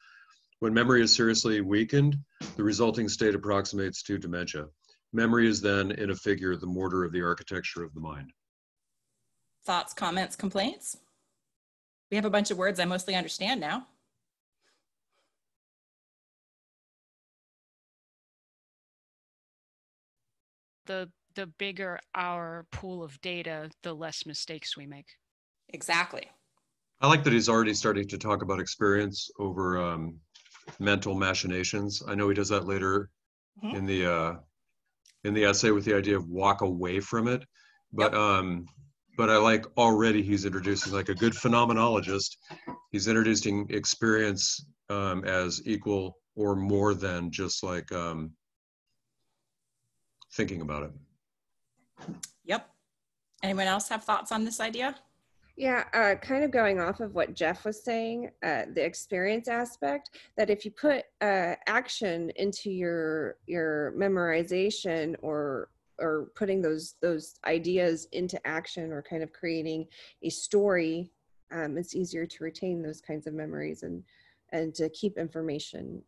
When memory is seriously weakened, the resulting state approximates to dementia. Memory is then, in a figure, the mortar of the architecture of the mind. Thoughts, comments, complaints? We have a bunch of words I mostly understand now. the bigger our pool of data, the less mistakes we make. Exactly. I like that he's already starting to talk about experience over mental machinations. I know he does that later in the essay with the idea of walk away from it. But I like already he's introducing, like a good phenomenologist, he's introducing experience as equal or more than just like thinking about it. Yep. Anyone else have thoughts on this idea? Yeah, kind of going off of what Jeff was saying, the experience aspect, that if you put action into your memorization or putting those ideas into action, or kind of creating a story, it's easier to retain those kinds of memories and to keep information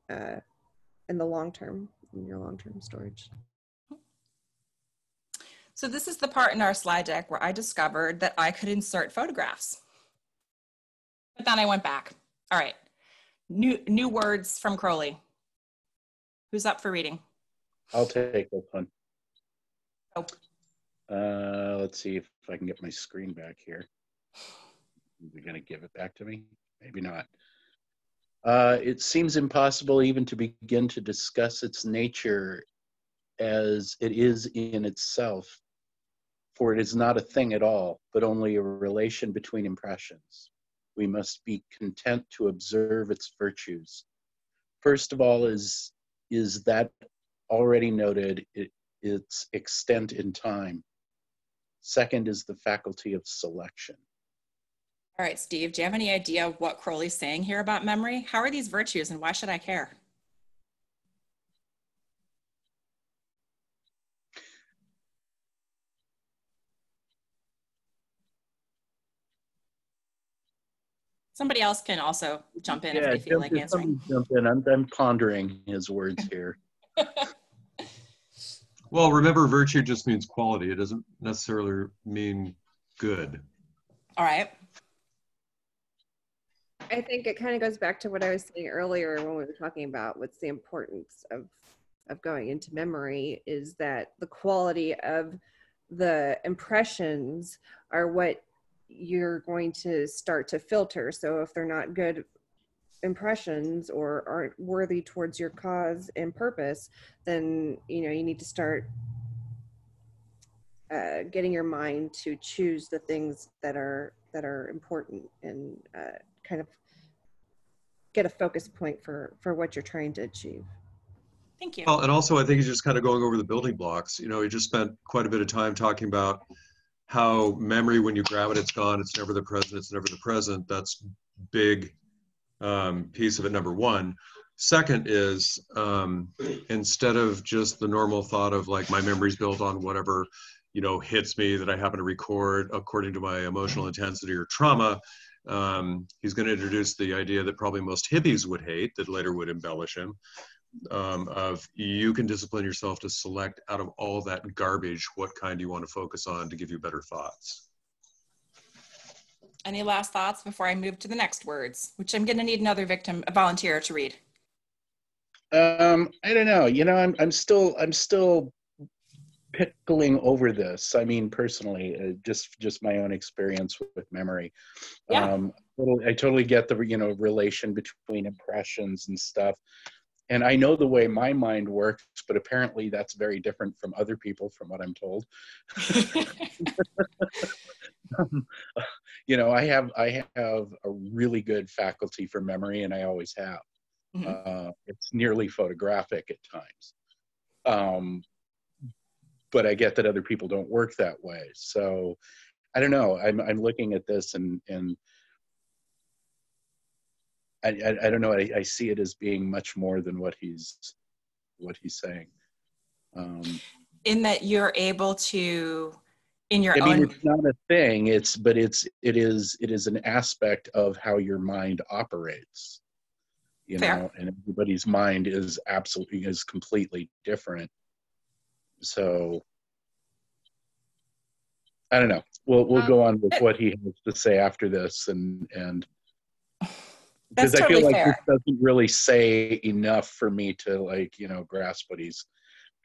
in the long term, in your long-term storage. So this is the part in our slide deck where I discovered that I could insert photographs. But then I went back. All right, new words from Crowley. Who's up for reading? I'll take this one. Oh. Let's see if I can get my screen back here. Are we going to give it back to me? Maybe not. It seems impossible even to begin to discuss its nature as it is in itself, for it is not a thing at all, but only a relation between impressions. We must be content to observe its virtues. First of all is that already noted, its extent in time. Second is the faculty of selection. All right, Steve, do you have any idea of what Crowley's saying here about memory? How are these virtues and why should I care? Somebody else can also jump in if they feel like answering. Jump in. I'm pondering his words here. Well, remember, virtue just means quality. It doesn't necessarily mean good. All right. I think it kind of goes back to what I was saying earlier when we were talking about what's the importance of going into memory, is that the quality of the impressions are what you're going to start to filter. So if they're not good impressions or aren't worthy towards your cause and purpose, then you need to start getting your mind to choose the things that are important, and kind of get a focus point for what you're trying to achieve. Thank you. Well, and also I think he's just kind of going over the building blocks. He just spent quite a bit of time talking about how memory, when you grab it, it's gone. It's never the present. It's never the present. That's big piece of it, number one. Second is instead of just the normal thought of like my memory's built on whatever hits me that I happen to record according to my emotional intensity or trauma, he's going to introduce the idea that probably most hippies would hate, that later would embellish him, of you can discipline yourself to select out of all that garbage what kind you want to focus on to give you better thoughts. Any last thoughts before I move to the next words, which I'm going to need another a volunteer to read? I don't know. I'm still pickling over this. I mean, personally, just my own experience with memory. Yeah. I totally get the relation between impressions and stuff. And I know the way my mind works, but apparently that's very different from other people, from what I'm told. I have a really good faculty for memory, and I always have. Mm-hmm. It's nearly photographic at times. But I get that other people don't work that way. So I don't know. I'm looking at this and I don't know. I see it as being much more than what he's saying. In that you're able to, in your own. I mean, it's not a thing. It is an aspect of how your mind operates. Fair. And everybody's mind is completely different. So I don't know. We'll go on with what he has to say after this, and because totally I feel like fair. this doesn't really say enough for me to grasp what he's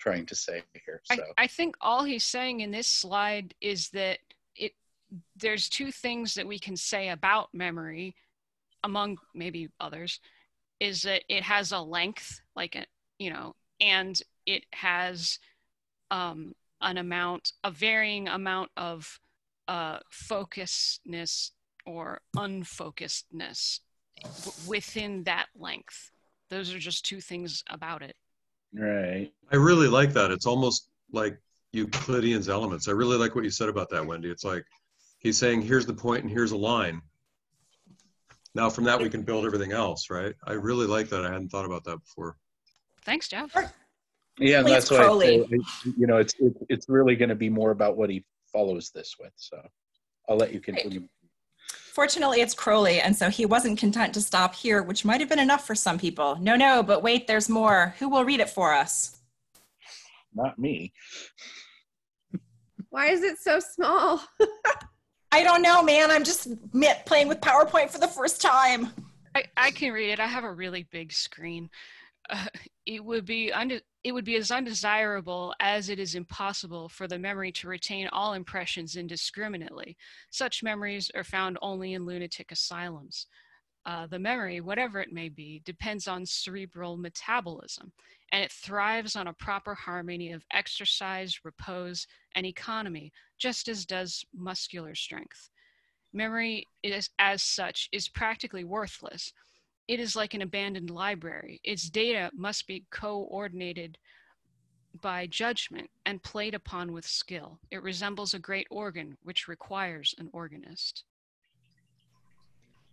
trying to say here. So I think all he's saying in this slide is that there's two things that we can say about memory, among maybe others, is that it has a length, like and it has a varying amount of focusedness or unfocusedness within that length. Those are just two things about it. right. I really like that. It's almost like Euclidean's elements. I really like what you said about that, Wendy. It's like he's saying, here's the point and here's a line. Now from that we can build everything else, right? I really like that. I hadn't thought about that before. Thanks, Jeff. Yeah, and Please, that's why I Crowley. say, it's really going to be more about what he follows this with. So I'll let you continue. Fortunately, it's Crowley, and so he wasn't content to stop here, which might have been enough for some people. No, but wait, there's more. Who will read it for us? Not me. Why is it so small? I don't know, man. I'm just playing with PowerPoint for the first time. I can read it. I have a really big screen. It would be as undesirable as it is impossible for the memory to retain all impressions indiscriminately. Such memories are found only in lunatic asylums. The memory, whatever it may be, depends on cerebral metabolism, and it thrives on a proper harmony of exercise, repose, and economy, just as does muscular strength. Memory, as such, is practically worthless. It is like an abandoned library. Its data must be coordinated by judgment and played upon with skill. It resembles a great organ, which requires an organist.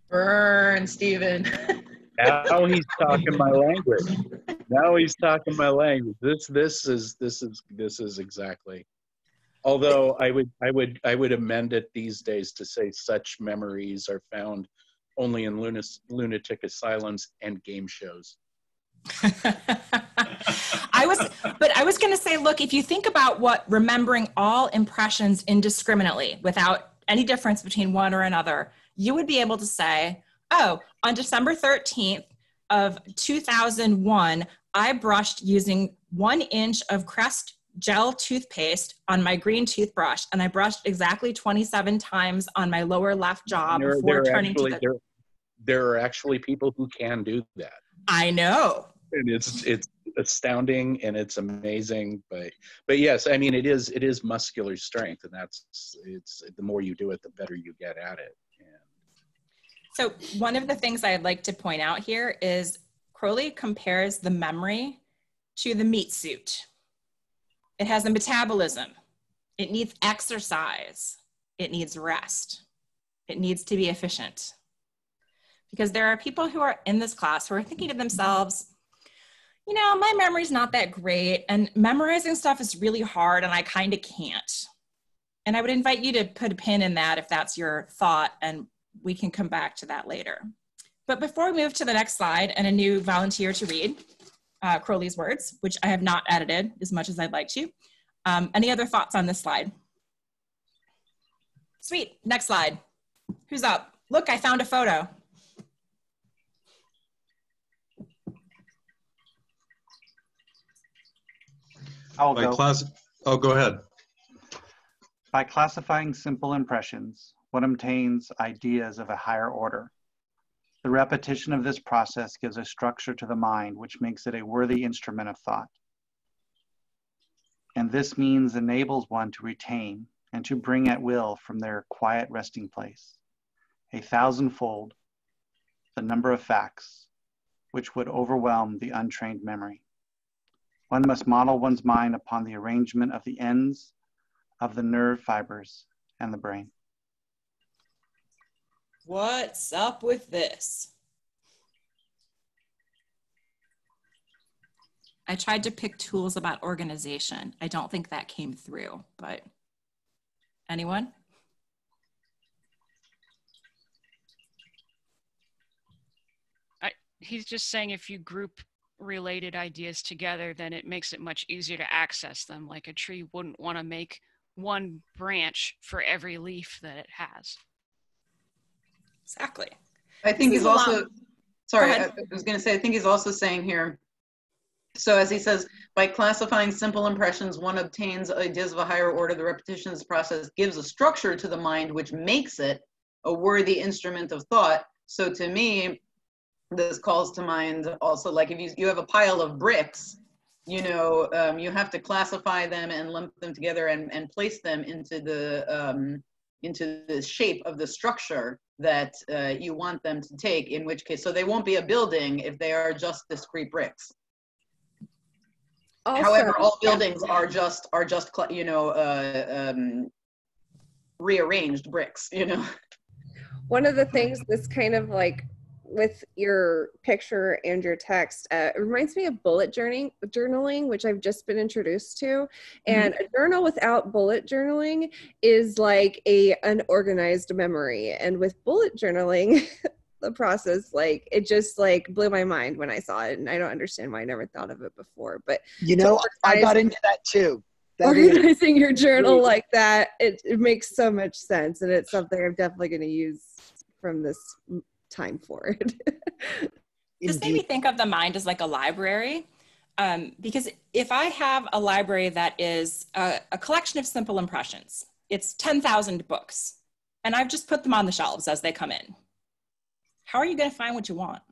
Burn, Stephen. Now he's talking my language. Now he's talking my language. This is exactly. Although I would amend it these days to say such memories are found only in lunatic asylums and game shows. I was going to say, look, if you think about what remembering all impressions indiscriminately without any difference between one or another, you would be able to say, oh, on December 13th of 2001, I brushed using 1 inch of Crest gel toothpaste on my green toothbrush, and I brushed exactly 27 times on my lower left jaw before turning to the... There are actually people who can do that. I know. And it's astounding and it's amazing, but yes, I mean it is muscular strength, and it's the more you do it, the better you get at it. So one of the things I'd like to point out here is Crowley compares the memory to the meat suit. It has a metabolism. It needs exercise. It needs rest. It needs to be efficient. Because there are people who are in this class who are thinking to themselves, you know, my memory's not that great, and memorizing stuff is really hard, and I kind of can't. And I would invite you to put a pin in that if that's your thought, and we can come back to that later. But before we move to the next slide and a new volunteer to read Crowley's words, which I have not edited as much as I'd like to, any other thoughts on this slide? Sweet, next slide. Who's up? Look, I found a photo. I'll go. Go ahead. By classifying simple impressions, one obtains ideas of a higher order. The repetition of this process gives a structure to the mind, which makes it a worthy instrument of thought. And this means enables one to retain and to bring at will from their quiet resting place 1,000-fold the number of facts which would overwhelm the untrained memory. One must model one's mind upon the arrangement of the ends of the nerve fibers and the brain. What's up with this? I tried to pick tools about organization. I don't think that came through, but anyone? He's just saying if you group related ideas together, then it makes it much easier to access them. Like a tree wouldn't want to make one branch for every leaf that it has. Exactly. I think he's also, sorry, I was going to say, I think he's also saying here So as he says, by classifying simple impressions, one obtains ideas of a higher order. The repetition of this process gives a structure to the mind, which makes it a worthy instrument of thought. So to me, this calls to mind also, like if you have a pile of bricks, you know, you have to classify them and lump them together and place them into the shape of the structure that you want them to take, in which case, so they won't be a building if they are just discrete bricks. Also, However, all buildings are just you know, rearranged bricks, you know. one of the things that's kind of like with your picture and your text, it reminds me of bullet journaling, which I've just been introduced to. And a journal without bullet journaling is like a unorganized memory. And with bullet journaling, the process, like, it just like blew my mind when I saw it, and I don't understand why I never thought of it before. But You know, I got into that too. That is organizing your journal like that, it makes so much sense, and it's something I'm definitely going to use from this time forward. This made me think of the mind as like a library, because if I have a library that is a collection of simple impressions, it's 10,000 books, and I've just put them on the shelves as they come in. How are you going to find what you want?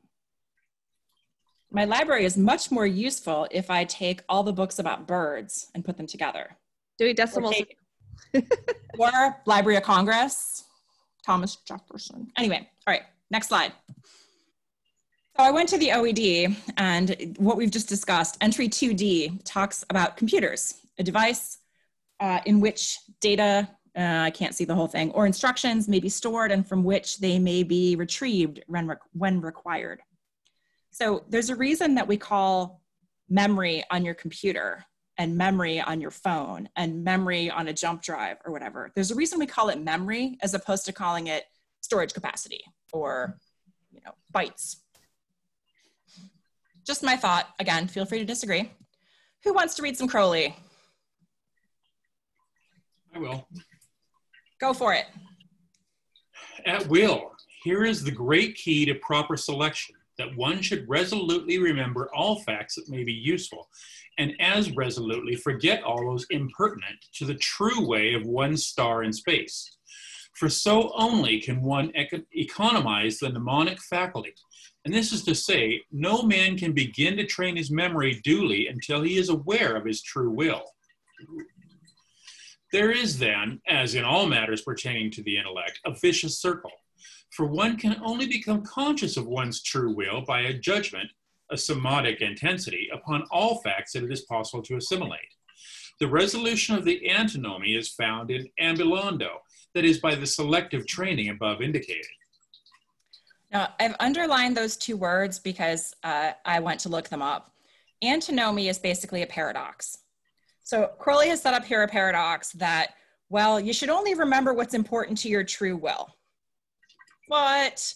My library is much more useful if I take all the books about birds and put them together. Dewey Decimal. Or Library of Congress, Thomas Jefferson. Anyway, all right, next slide. So I went to the OED, and what we've just discussed, entry 2D, talks about computers, a device in which data, I can't see the whole thing, or instructions may be stored and from which they may be retrieved when required. So there's a reason that we call memory on your computer and memory on your phone and memory on a jump drive or whatever. There's a reason we call it memory as opposed to calling it storage capacity or, you know, bytes. Just my thought. Again, feel free to disagree. Who wants to read some Crowley? I will. Go for it. At will, here is the great key to proper selection, that one should resolutely remember all facts that may be useful, and as resolutely forget all those impertinent to the true way of one's star in space. For so only can one economize the mnemonic faculty. And this is to say, no man can begin to train his memory duly until he is aware of his true will. There is then, as in all matters pertaining to the intellect, a vicious circle. For one can only become conscious of one's true will by a judgment, a somatic intensity, upon all facts that it is possible to assimilate. The resolution of the antinomy is found in ambulando, that is, by the selective training above indicated. Now, I've underlined those two words because I went to look them up. Antinomy is basically a paradox. So Crowley has set up here a paradox that, well, you should only remember what's important to your true will. But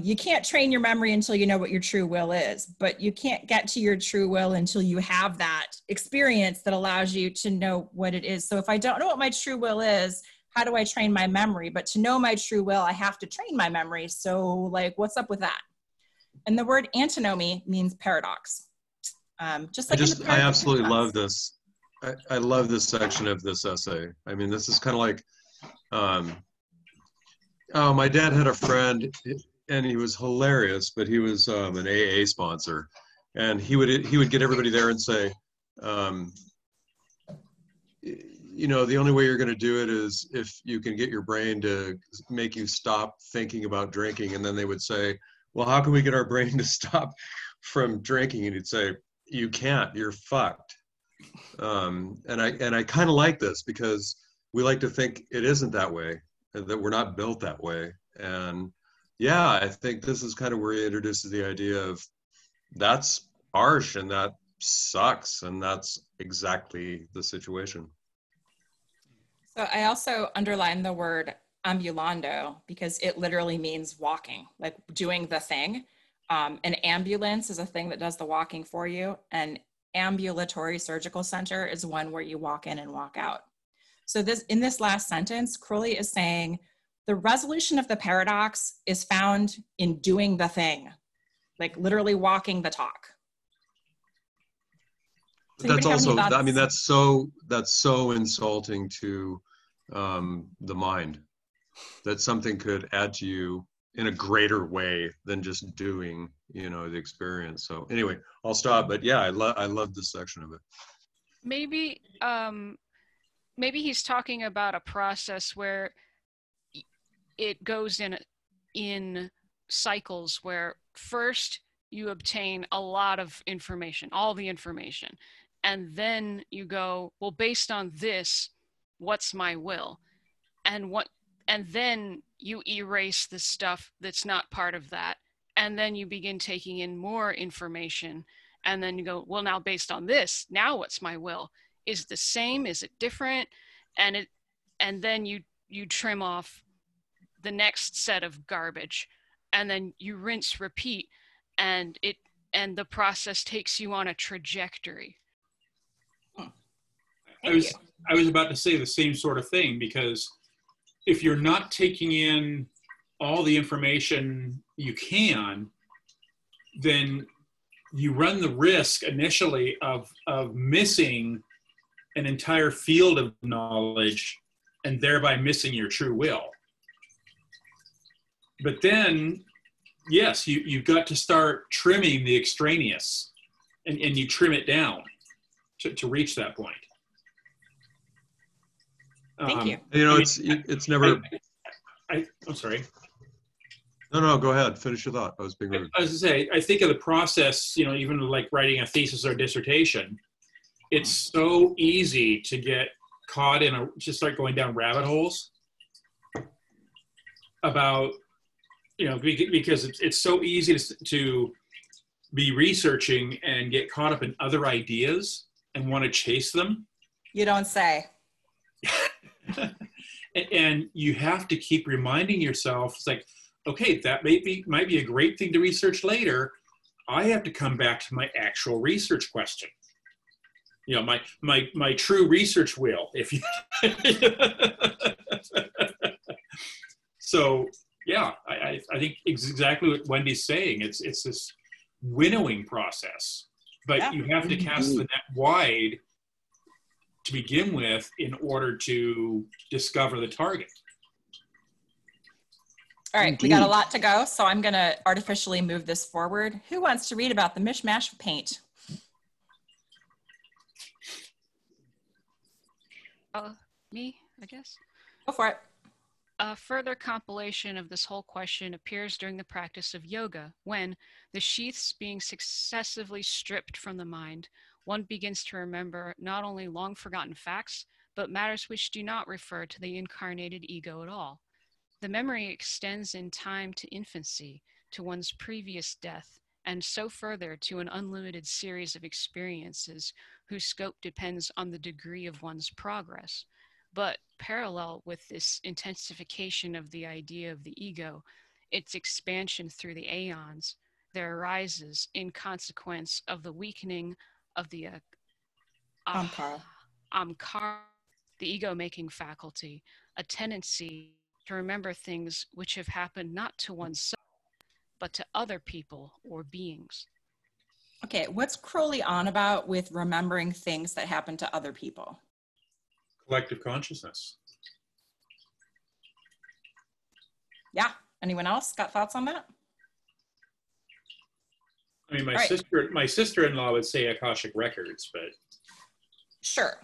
you can't train your memory until you know what your true will is, but you can't get to your true will until you have that experience that allows you to know what it is. So if I don't know what my true will is, how do I train my memory? But to know my true will, I have to train my memory. So like, what's up with that? And the word antinomy means paradox. Just like I absolutely love this. I love this section of this essay. I mean, this is kind of like, oh, my dad had a friend, and he was hilarious, but he was an AA sponsor, and he would get everybody there and say, you know, the only way you're going to do it is if you can get your brain to make you stop thinking about drinking. And then they would say, well, how can we get our brain to stop from drinking? And he'd say, you can't, you're fucked. And I kind of like this because we like to think it isn't that way, that we're not built that way. And yeah, I think this is kind of where he introduces the idea of that's harsh and that sucks, and that's exactly the situation. So I also underlined the word ambulando because it literally means walking, like doing the thing. An ambulance is a thing that does the walking for you. An ambulatory surgical center is one where you walk in and walk out. So in this last sentence, Crowley is saying the resolution of the paradox is found in doing the thing, like literally walking the talk. anybody have any also, I thoughts? mean, that's so insulting to the mind, that something could add to you in a greater way than just doing, you know, the experience. So anyway, I'll stop. But yeah, I love this section of it. Maybe maybe he's talking about a process where it goes in cycles, where first you obtain a lot of information, all the information, and then you go, well, based on this, what's my will? And then you erase the stuff that's not part of that, and then you begin taking in more information, and then you go, well, now based on this, now what's my will? Is it the same? Is it different? And then you trim off the next set of garbage, and then you rinse, repeat, and the process takes you on a trajectory. I was about to say the same sort of thing, because if you're not taking in all the information you can, then you run the risk initially of missing an entire field of knowledge and thereby missing your true will. But then, yes, you've got to start trimming the extraneous, and you trim it down to reach that point. Thank you. You know, it's never. I'm sorry. No, go ahead. Finish your thought. I was being rude. I was to say, I think of the process, you know, even like writing a thesis or a dissertation, it's so easy to get caught just start going down rabbit holes about, you know, because it's so easy to be researching and get caught up in other ideas and want to chase them. You don't say. And you have to keep reminding yourself, it's like, okay, that might be a great thing to research later. I have to come back to my actual research question. You know, my true research will, if you. So yeah, I think exactly what Wendy's saying. It's this winnowing process, but yeah, you have to cast the net wide to begin with in order to discover the target. All right, we got a lot to go, so I'm gonna artificially move this forward. Who wants to read about the mishmash of paint? Me, I guess. Go for it. A further compilation of this whole question appears during the practice of yoga, when, the sheaths being successively stripped from the mind, one begins to remember not only long forgotten facts, but matters which do not refer to the incarnated ego at all. The memory extends in time to infancy, to one's previous death, and so further to an unlimited series of experiences whose scope depends on the degree of one's progress. But parallel with this intensification of the idea of the ego, its expansion through the aeons, there arises, in consequence of the weakening of the amkara, the ego-making faculty, a tendency to remember things which have happened not to oneself, but to other people or beings. Okay, what's Crowley on about with remembering things that happen to other people? Collective consciousness. Yeah, anyone else got thoughts on that? I mean, my sister-in-law would say Akashic records, but. Sure.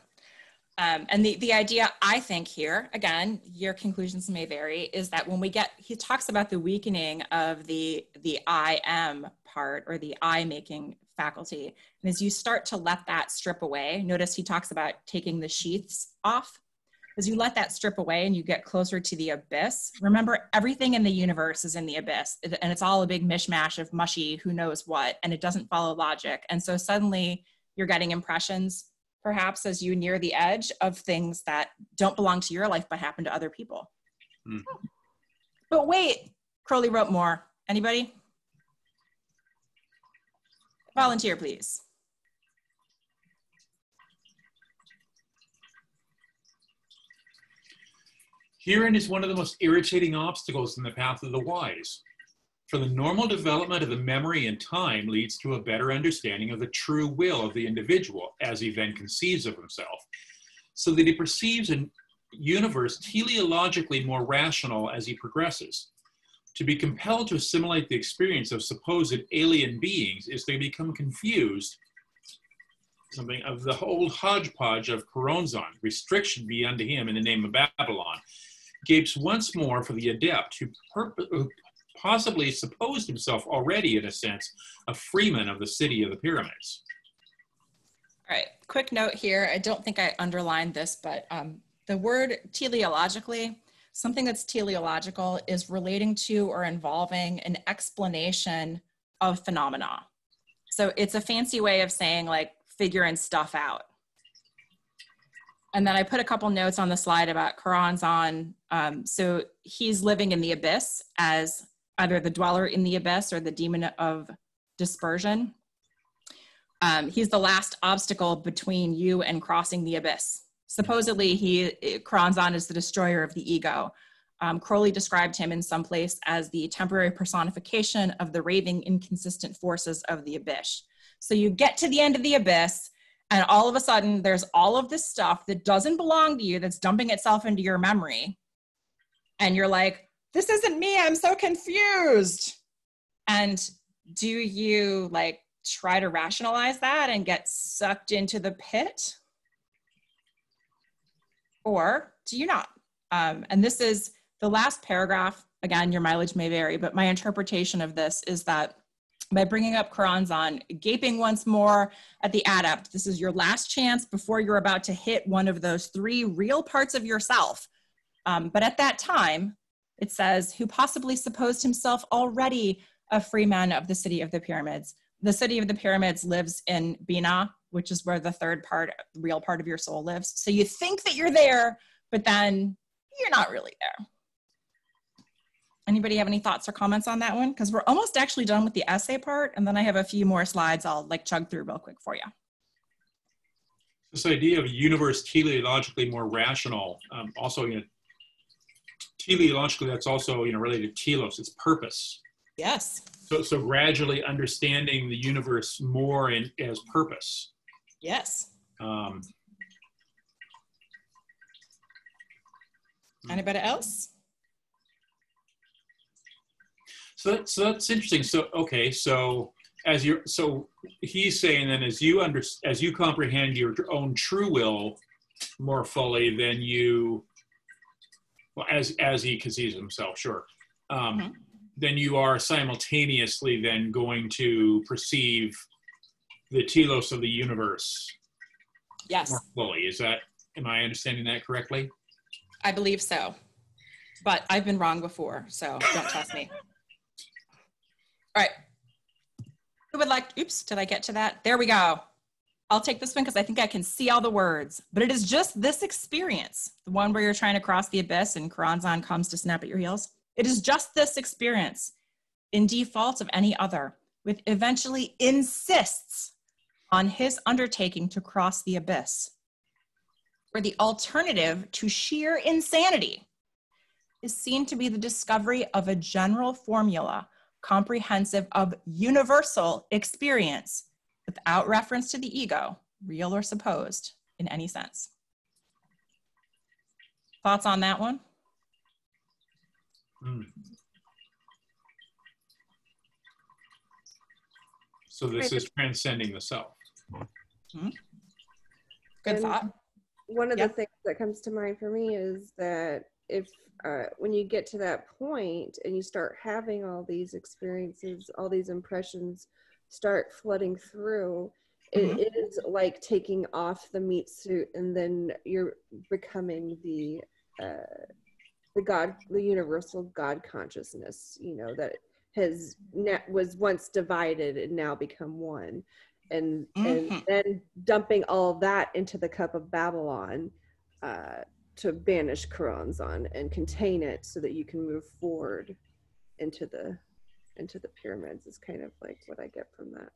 And the idea, I think here, again, your conclusions may vary, is that when he talks about the weakening of the I am part, or the I making faculty. And as you start to let that strip away, notice he talks about taking the sheaths off. As you let that strip away and you get closer to the abyss, remember everything in the universe is in the abyss, and it's all a big mishmash of mushy who knows what, and it doesn't follow logic. And so suddenly you're getting impressions, perhaps as you near the edge, of things that don't belong to your life but happen to other people. Mm. But wait, Crowley wrote more. Anybody? Volunteer, please. Herein is one of the most irritating obstacles in the path of the wise. For the normal development of the memory in time leads to a better understanding of the true will of the individual as he then conceives of himself, so that he perceives a universe teleologically more rational as he progresses. To be compelled to assimilate the experience of supposed alien beings is to become confused, something of the whole hodgepodge of Choronzon, restriction be unto him in the name of Babylon, gapes once more for the adept who possibly supposed himself already, in a sense, a freeman of the city of the pyramids. All right, quick note here. I don't think I underlined this, but the word teleologically, something that's teleological is relating to or involving an explanation of phenomena. So it's a fancy way of saying like figuring stuff out. And then I put a couple notes on the slide about Choronzon. So he's living in the abyss as either the dweller in the abyss or the demon of dispersion. He's the last obstacle between you and crossing the abyss. Supposedly, Choronzon is the destroyer of the ego. Crowley described him in some place as the temporary personification of the raving, inconsistent forces of the abyss. So you get to the end of the abyss, and all of a sudden, there's all of this stuff that doesn't belong to you, that's dumping itself into your memory. And you're like, this isn't me, I'm so confused. And do you like try to rationalize that and get sucked into the pit? Or do you not? And this is the last paragraph. Again, your mileage may vary, but my interpretation of this is that by bringing up Choronzon, gaping once more at the adept, this is your last chance before you're about to hit one of those three real parts of yourself. But at that time, it says, who possibly supposed himself already a free man of the city of the pyramids. The city of the pyramids lives in Bina, which is where the third part, the real part of your soul lives. So you think that you're there, but then you're not really there. Anybody have any thoughts or comments on that one? Because we're almost actually done with the essay part, and then I have a few more slides I'll like chug through real quick for you. This idea of a universe teleologically more rational, also, teleologically, that's also, related to telos, it's purpose. Yes. So gradually understanding the universe more as purpose. Yes. Anybody else? So that's interesting. So he's saying then as you comprehend your own true will more fully, then as he conceives himself, sure. Then you are simultaneously then going to perceive the telos of the universe. Yes. More fully. Am I understanding that correctly? I believe so, but I've been wrong before, so don't test me. All right. Who would like, oops, did I get to that? There we go. I'll take this one because I think I can see all the words, but it is just this experience, the one where you're trying to cross the abyss and Choronzon comes to snap at your heels. It is just this experience in default of any other, which eventually insists on his undertaking to cross the abyss, where the alternative to sheer insanity is seen to be the discovery of a general formula comprehensive of universal experience without reference to the ego, real or supposed, in any sense. Thoughts on that one? So this is transcending the self. Good thought. One of the things that comes to mind for me is that if when you get to that point and you start having all these experiences, all these impressions start flooding through, it is like taking off the meat suit, and then you're becoming the God, the universal God consciousness, that was once divided and now become one. And then dumping all that into the cup of Babylon to banish Choronzon and contain it so that you can move forward into the pyramids is kind of like what I get from that.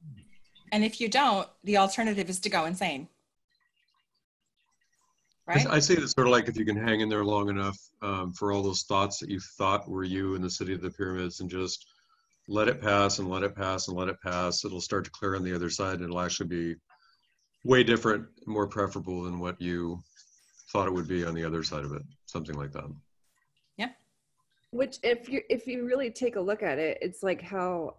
And if you don't, the alternative is to go insane. Right? I say it's sort of like if you can hang in there long enough for all those thoughts that you thought were you in the city of the pyramids and just let it pass and let it pass and let it pass. It'll start to clear on the other side, and it'll actually be way different, more preferable than what you thought it would be on the other side of it. Something like that. Yeah. Which, if you really take a look at it, it's like how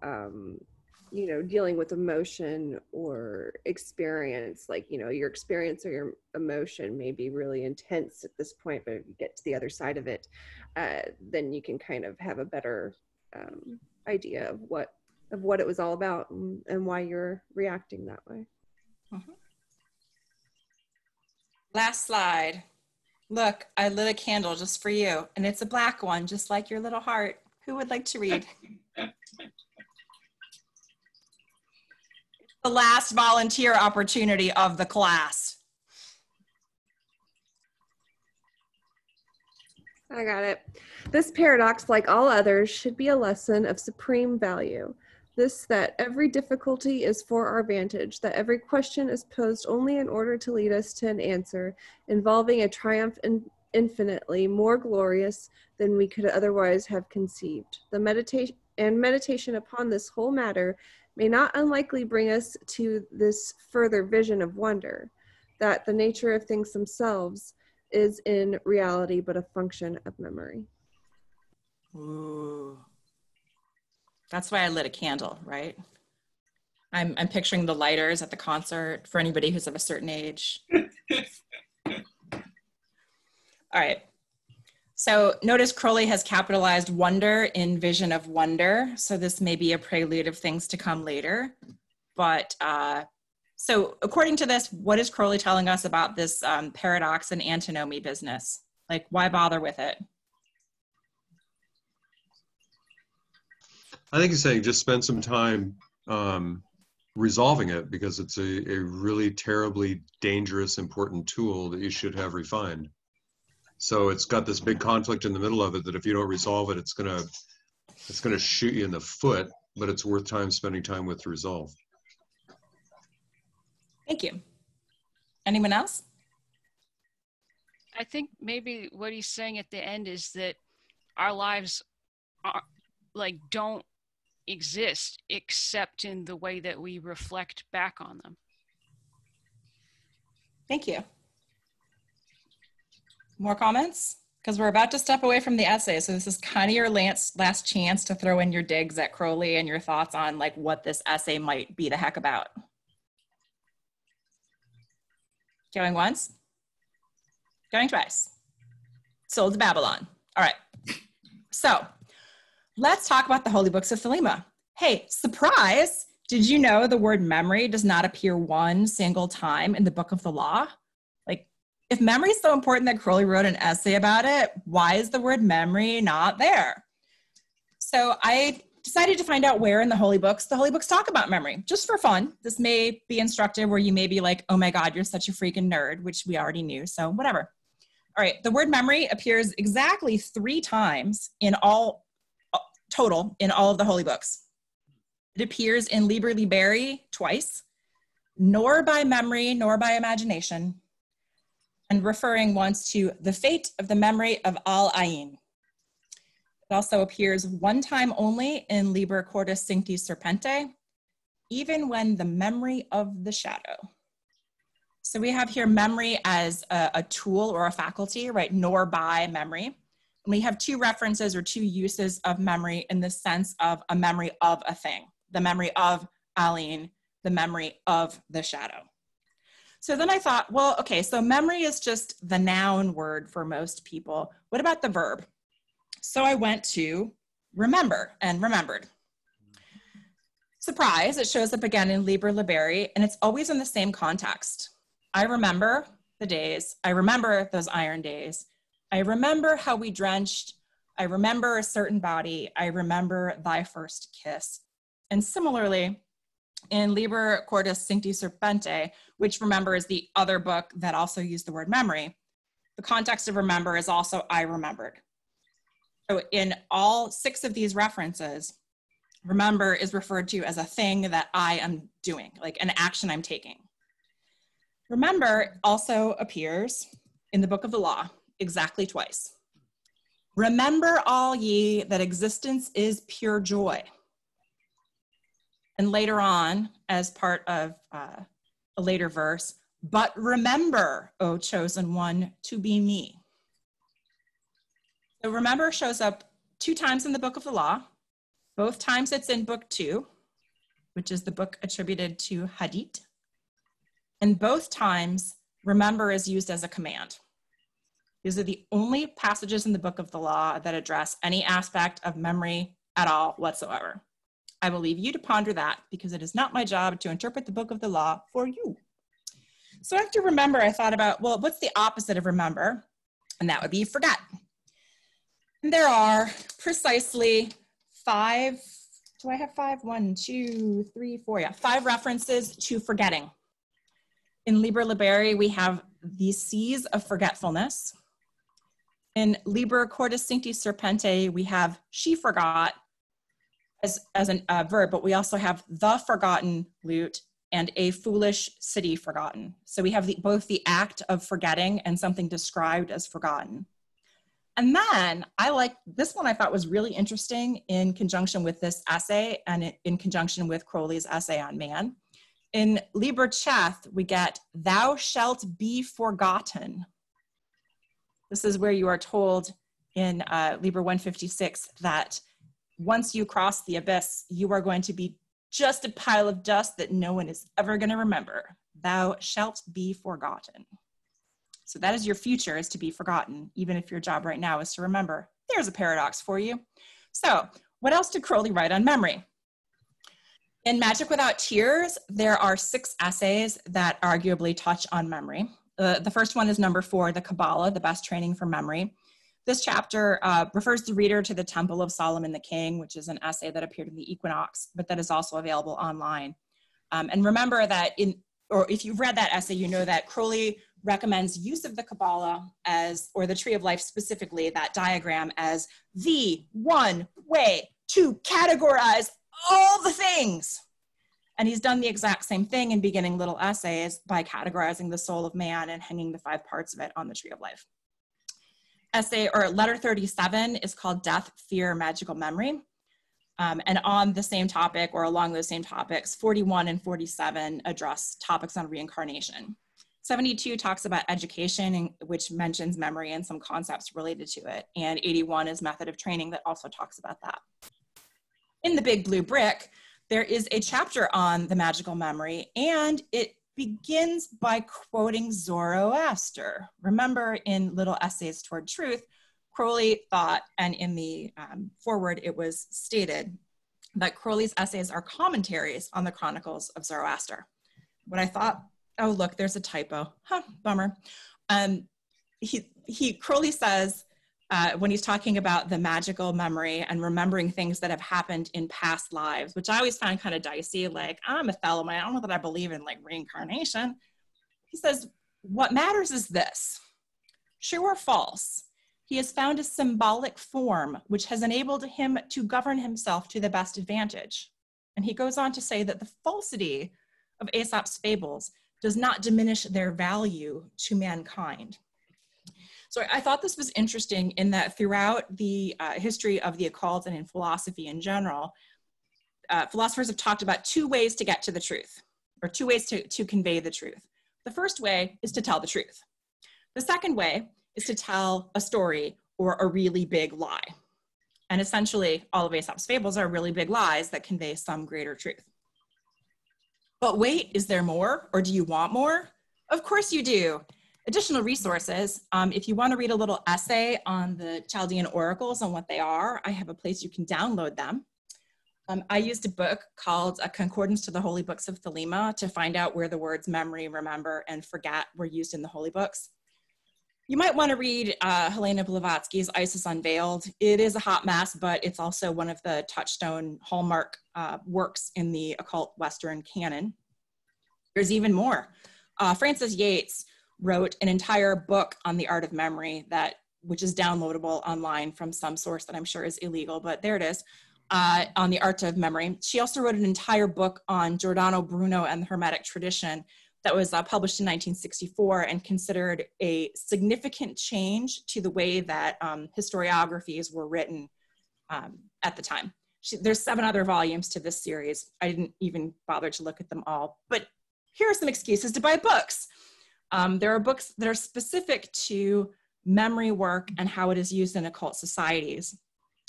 you know, dealing with emotion or experience, like, you know, your experience or your emotion may be really intense at this point, but if you get to the other side of it, then you can kind of have a better idea of what it was all about and why you're reacting that way. Mm-hmm. Last slide. Look, I lit a candle just for you, and it's a black one, just like your little heart. Who would like to read? The last volunteer opportunity of the class. I got it. This paradox, like all others, should be a lesson of supreme value. This, that every difficulty is for our advantage, that every question is posed only in order to lead us to an answer, involving a triumph infinitely more glorious than we could otherwise have conceived. The meditation upon this whole matter may not unlikely bring us to this further vision of wonder, that the nature of things themselves is in reality but a function of memory. Ooh. That's why I lit a candle, right? I'm picturing the lighters at the concert for anybody who's of a certain age. All right. So notice Crowley has capitalized wonder in vision of wonder. So this may be a prelude of things to come later. But so according to this, what is Crowley telling us about this paradox and antinomy business? Like, why bother with it? I think he's saying just spend some time resolving it, because it's a really terribly dangerous, important tool that you should have refined. So it's got this big conflict in the middle of it that if you don't resolve it, it's gonna shoot you in the foot, but it's worth spending time with to resolve. Thank you. Anyone else? I think maybe what he's saying at the end is that our lives are, like, don't exist except in the way that we reflect back on them. Thank you. More comments? Because we're about to step away from the essay, so this is kind of your last chance to throw in your digs at Crowley and your thoughts on like what this essay might be the heck about. Going once? Going twice? Sold to Babylon. All right. So let's talk about the Holy Books of Thelema. Hey, surprise! Did you know the word memory does not appear one single time in the Book of the Law? Like, if memory is so important that Crowley wrote an essay about it, why is the word memory not there? So I decided to find out where in the Holy Books talk about memory, just for fun. This may be instructive where you may be like, oh my God, you're such a freaking nerd, which we already knew, so whatever. All right, the word memory appears exactly 3 times total in all of the Holy Books. It appears in Liber Liberi twice, nor by memory, nor by imagination, and referring once to the fate of the memory of Al-Ain. It also appears 1 time only in Liber Cordis Sancti Serpente, even when the memory of the shadow. So we have here memory as a tool or a faculty, right? Nor by memory. And we have 2 references or 2 uses of memory in the sense of a memory of a thing, the memory of Aleister, the memory of the shadow. So then I thought, well, okay, so memory is just the noun word for most people. What about the verb? So I went to remember and remembered. Surprise, it shows up again in Liber Liberi, and it's always in the same context. I remember the days. I remember those iron days. I remember how we drenched. I remember a certain body. I remember thy first kiss. And similarly, in Liber Cordis Sancti Serpente, which remember is the other book that also used the word memory, the context of remember is also I remembered. So in all 6 of these references, remember is referred to as a thing that I am doing, like an action I'm taking. Remember also appears in the Book of the Law exactly twice. Remember all ye that existence is pure joy. And later on, as part of a later verse, but remember, O chosen one, to be me. So remember shows up 2 times in the Book of the Law. Both times it's in book 2, which is the book attributed to Hadith. And both times, remember is used as a command. These are the only passages in the Book of the Law that address any aspect of memory at all whatsoever. I will leave you to ponder that because it is not my job to interpret the Book of the Law for you. So after remember, I thought about, well, what's the opposite of remember? And that would be forget. And there are precisely 5, do I have 5? 1, 2, 3, 4, yeah, 5 references to forgetting. In Liber Liberi, we have the seas of forgetfulness. In Liber Cordis Cincti Serpente, we have she forgot as a verb, but we also have the forgotten lute and a foolish city forgotten. So we have both the act of forgetting and something described as forgotten. And then I like this one, I thought was really interesting in conjunction with this essay and in conjunction with Crowley's essay on man. In Liber Sheath, we get, thou shalt be forgotten. This is where you are told in Liber 156 that once you cross the abyss, you are going to be just a pile of dust that no one is ever going to remember. Thou shalt be forgotten. So that is your future, is to be forgotten, even if your job right now is to remember. There's a paradox for you. So what else did Crowley write on memory? In Magic Without Tears, there are 6 essays that arguably touch on memory. The first one is number 4, the Kabbalah, the best training for memory. This chapter refers the reader to the Temple of Solomon the King, which is an essay that appeared in the Equinox, but that is also available online. And remember that if you've read that essay, you know that Crowley recommends use of the Kabbalah or the Tree of Life specifically, that diagram, as the one way to categorize all the things. And he's done the exact same thing in beginning little essays by categorizing the soul of man and hanging the 5 parts of it on the Tree of Life. Essay or letter 37 is called Death, Fear, Magical Memory. And on the same topic or along those same topics, 41 and 47 address topics on reincarnation. 72 talks about education, which mentions memory and some concepts related to it. And 81 is method of training that also talks about that. In the Big Blue Brick, there is a chapter on the magical memory, and it begins by quoting Zoroaster. Remember, in Little Essays Toward Truth, Crowley thought, and in the foreword it was stated, that Crowley's essays are commentaries on the Chronicles of Zoroaster. What I thought, oh look, there's a typo, bummer. Crowley says, when he's talking about the magical memory and remembering things that have happened in past lives, which I always find kind of dicey, like, I'm a Thelomite, I don't know that I believe in like reincarnation. He says, what matters is this, true or false, he has found a symbolic form which has enabled him to govern himself to the best advantage. And he goes on to say that the falsity of Aesop's fables does not diminish their value to mankind. So I thought this was interesting in that throughout the history of the occult and in philosophy in general, philosophers have talked about 2 ways to get to the truth, or 2 ways to convey the truth. The first way is to tell the truth. The second way is to tell a story or a really big lie. And essentially, all of Aesop's fables are really big lies that convey some greater truth. But wait, is there more, or do you want more? Of course you do. Additional resources, if you want to read a little essay on the Chaldean oracles and what they are, I have a place you can download them. I used a book called A Concordance to the Holy Books of Thelema to find out where the words memory, remember, and forget were used in the holy books. You might want to read Helena Blavatsky's Isis Unveiled. It is a hot mess, but it's also one of the touchstone hallmark works in the occult Western canon. There's even more. Francis Yates wrote an entire book on the art of memory which is downloadable online from some source that I'm sure is illegal, but there it is, on the art of memory. She also wrote an entire book on Giordano Bruno and the Hermetic tradition that was published in 1964 and considered a significant change to the way that historiographies were written at the time. There's 7 other volumes to this series. I didn't even bother to look at them all, but here are some excuses to buy books. There are books that are specific to memory work and how it is used in occult societies.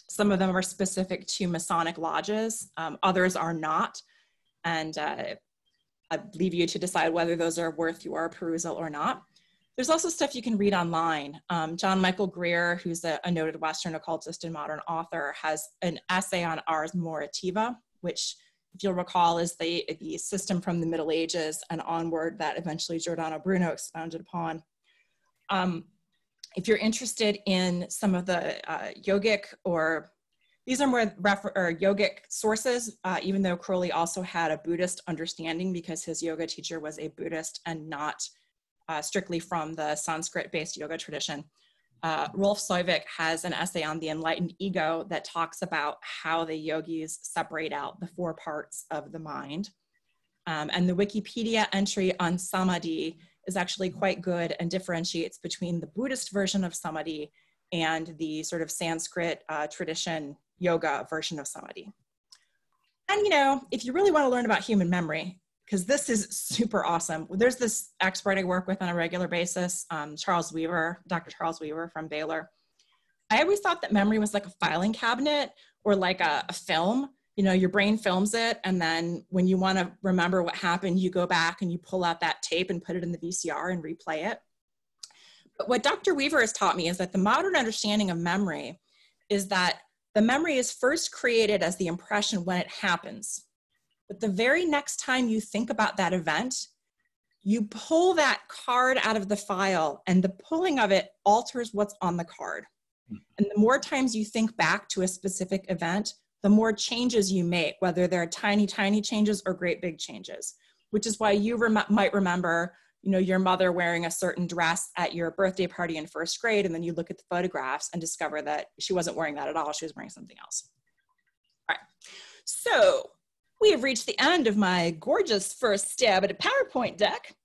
Some of them are specific to Masonic lodges, others are not. And I leave you to decide whether those are worth your perusal or not. There's also stuff you can read online. John Michael Greer, who's a noted Western occultist and modern author, has an essay on Ars Morativa, which, if you'll recall, is the system from the Middle Ages and onward that eventually Giordano Bruno expounded upon. If you're interested in some of the yogic, or these are more yogic sources, even though Crowley also had a Buddhist understanding because his yoga teacher was a Buddhist and not strictly from the Sanskrit-based yoga tradition. Rolf Soivik has an essay on the enlightened ego that talks about how the yogis separate out the 4 parts of the mind. And the Wikipedia entry on Samadhi is actually quite good and differentiates between the Buddhist version of Samadhi and the sort of Sanskrit tradition yoga version of Samadhi. And you know, if you really want to learn about human memory, because this is super awesome. There's this expert I work with on a regular basis, Charles Weaver, Dr. Charles Weaver from Baylor. I always thought that memory was like a filing cabinet or like a film. You know, your brain films it, and then when you want to remember what happened, you go back and you pull out that tape and put it in the VCR and replay it. But what Dr. Weaver has taught me is that the modern understanding of memory is that the memory is first created as the impression when it happens. But the very next time you think about that event, you pull that card out of the file, and the pulling of it alters what's on the card. And the more times you think back to a specific event, the more changes you make, whether they're tiny, tiny changes or great big changes, which is why you might remember, you know, your mother wearing a certain dress at your birthday party in 1st grade, and then you look at the photographs and discover that she wasn't wearing that at all, she was wearing something else. All right, so we have reached the end of my gorgeous first stab at a PowerPoint deck.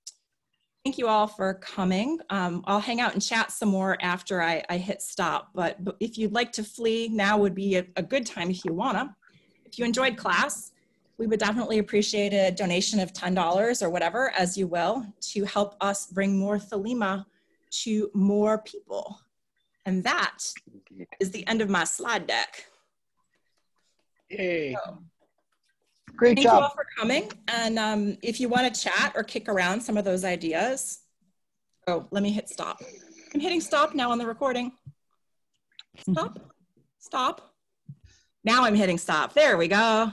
Thank you all for coming. I'll hang out and chat some more after I hit stop, but if you'd like to flee, now would be a good time if you wanna. If you enjoyed class, we would definitely appreciate a donation of $10 or whatever, as you will, to help us bring more Thelema to more people. And that is the end of my slide deck. Yay. So, Great thank job. you all for coming. And if you want to chat or kick around some of those ideas, oh, let me hit stop. I'm hitting stop now on the recording. Stop, stop. Now I'm hitting stop. There we go.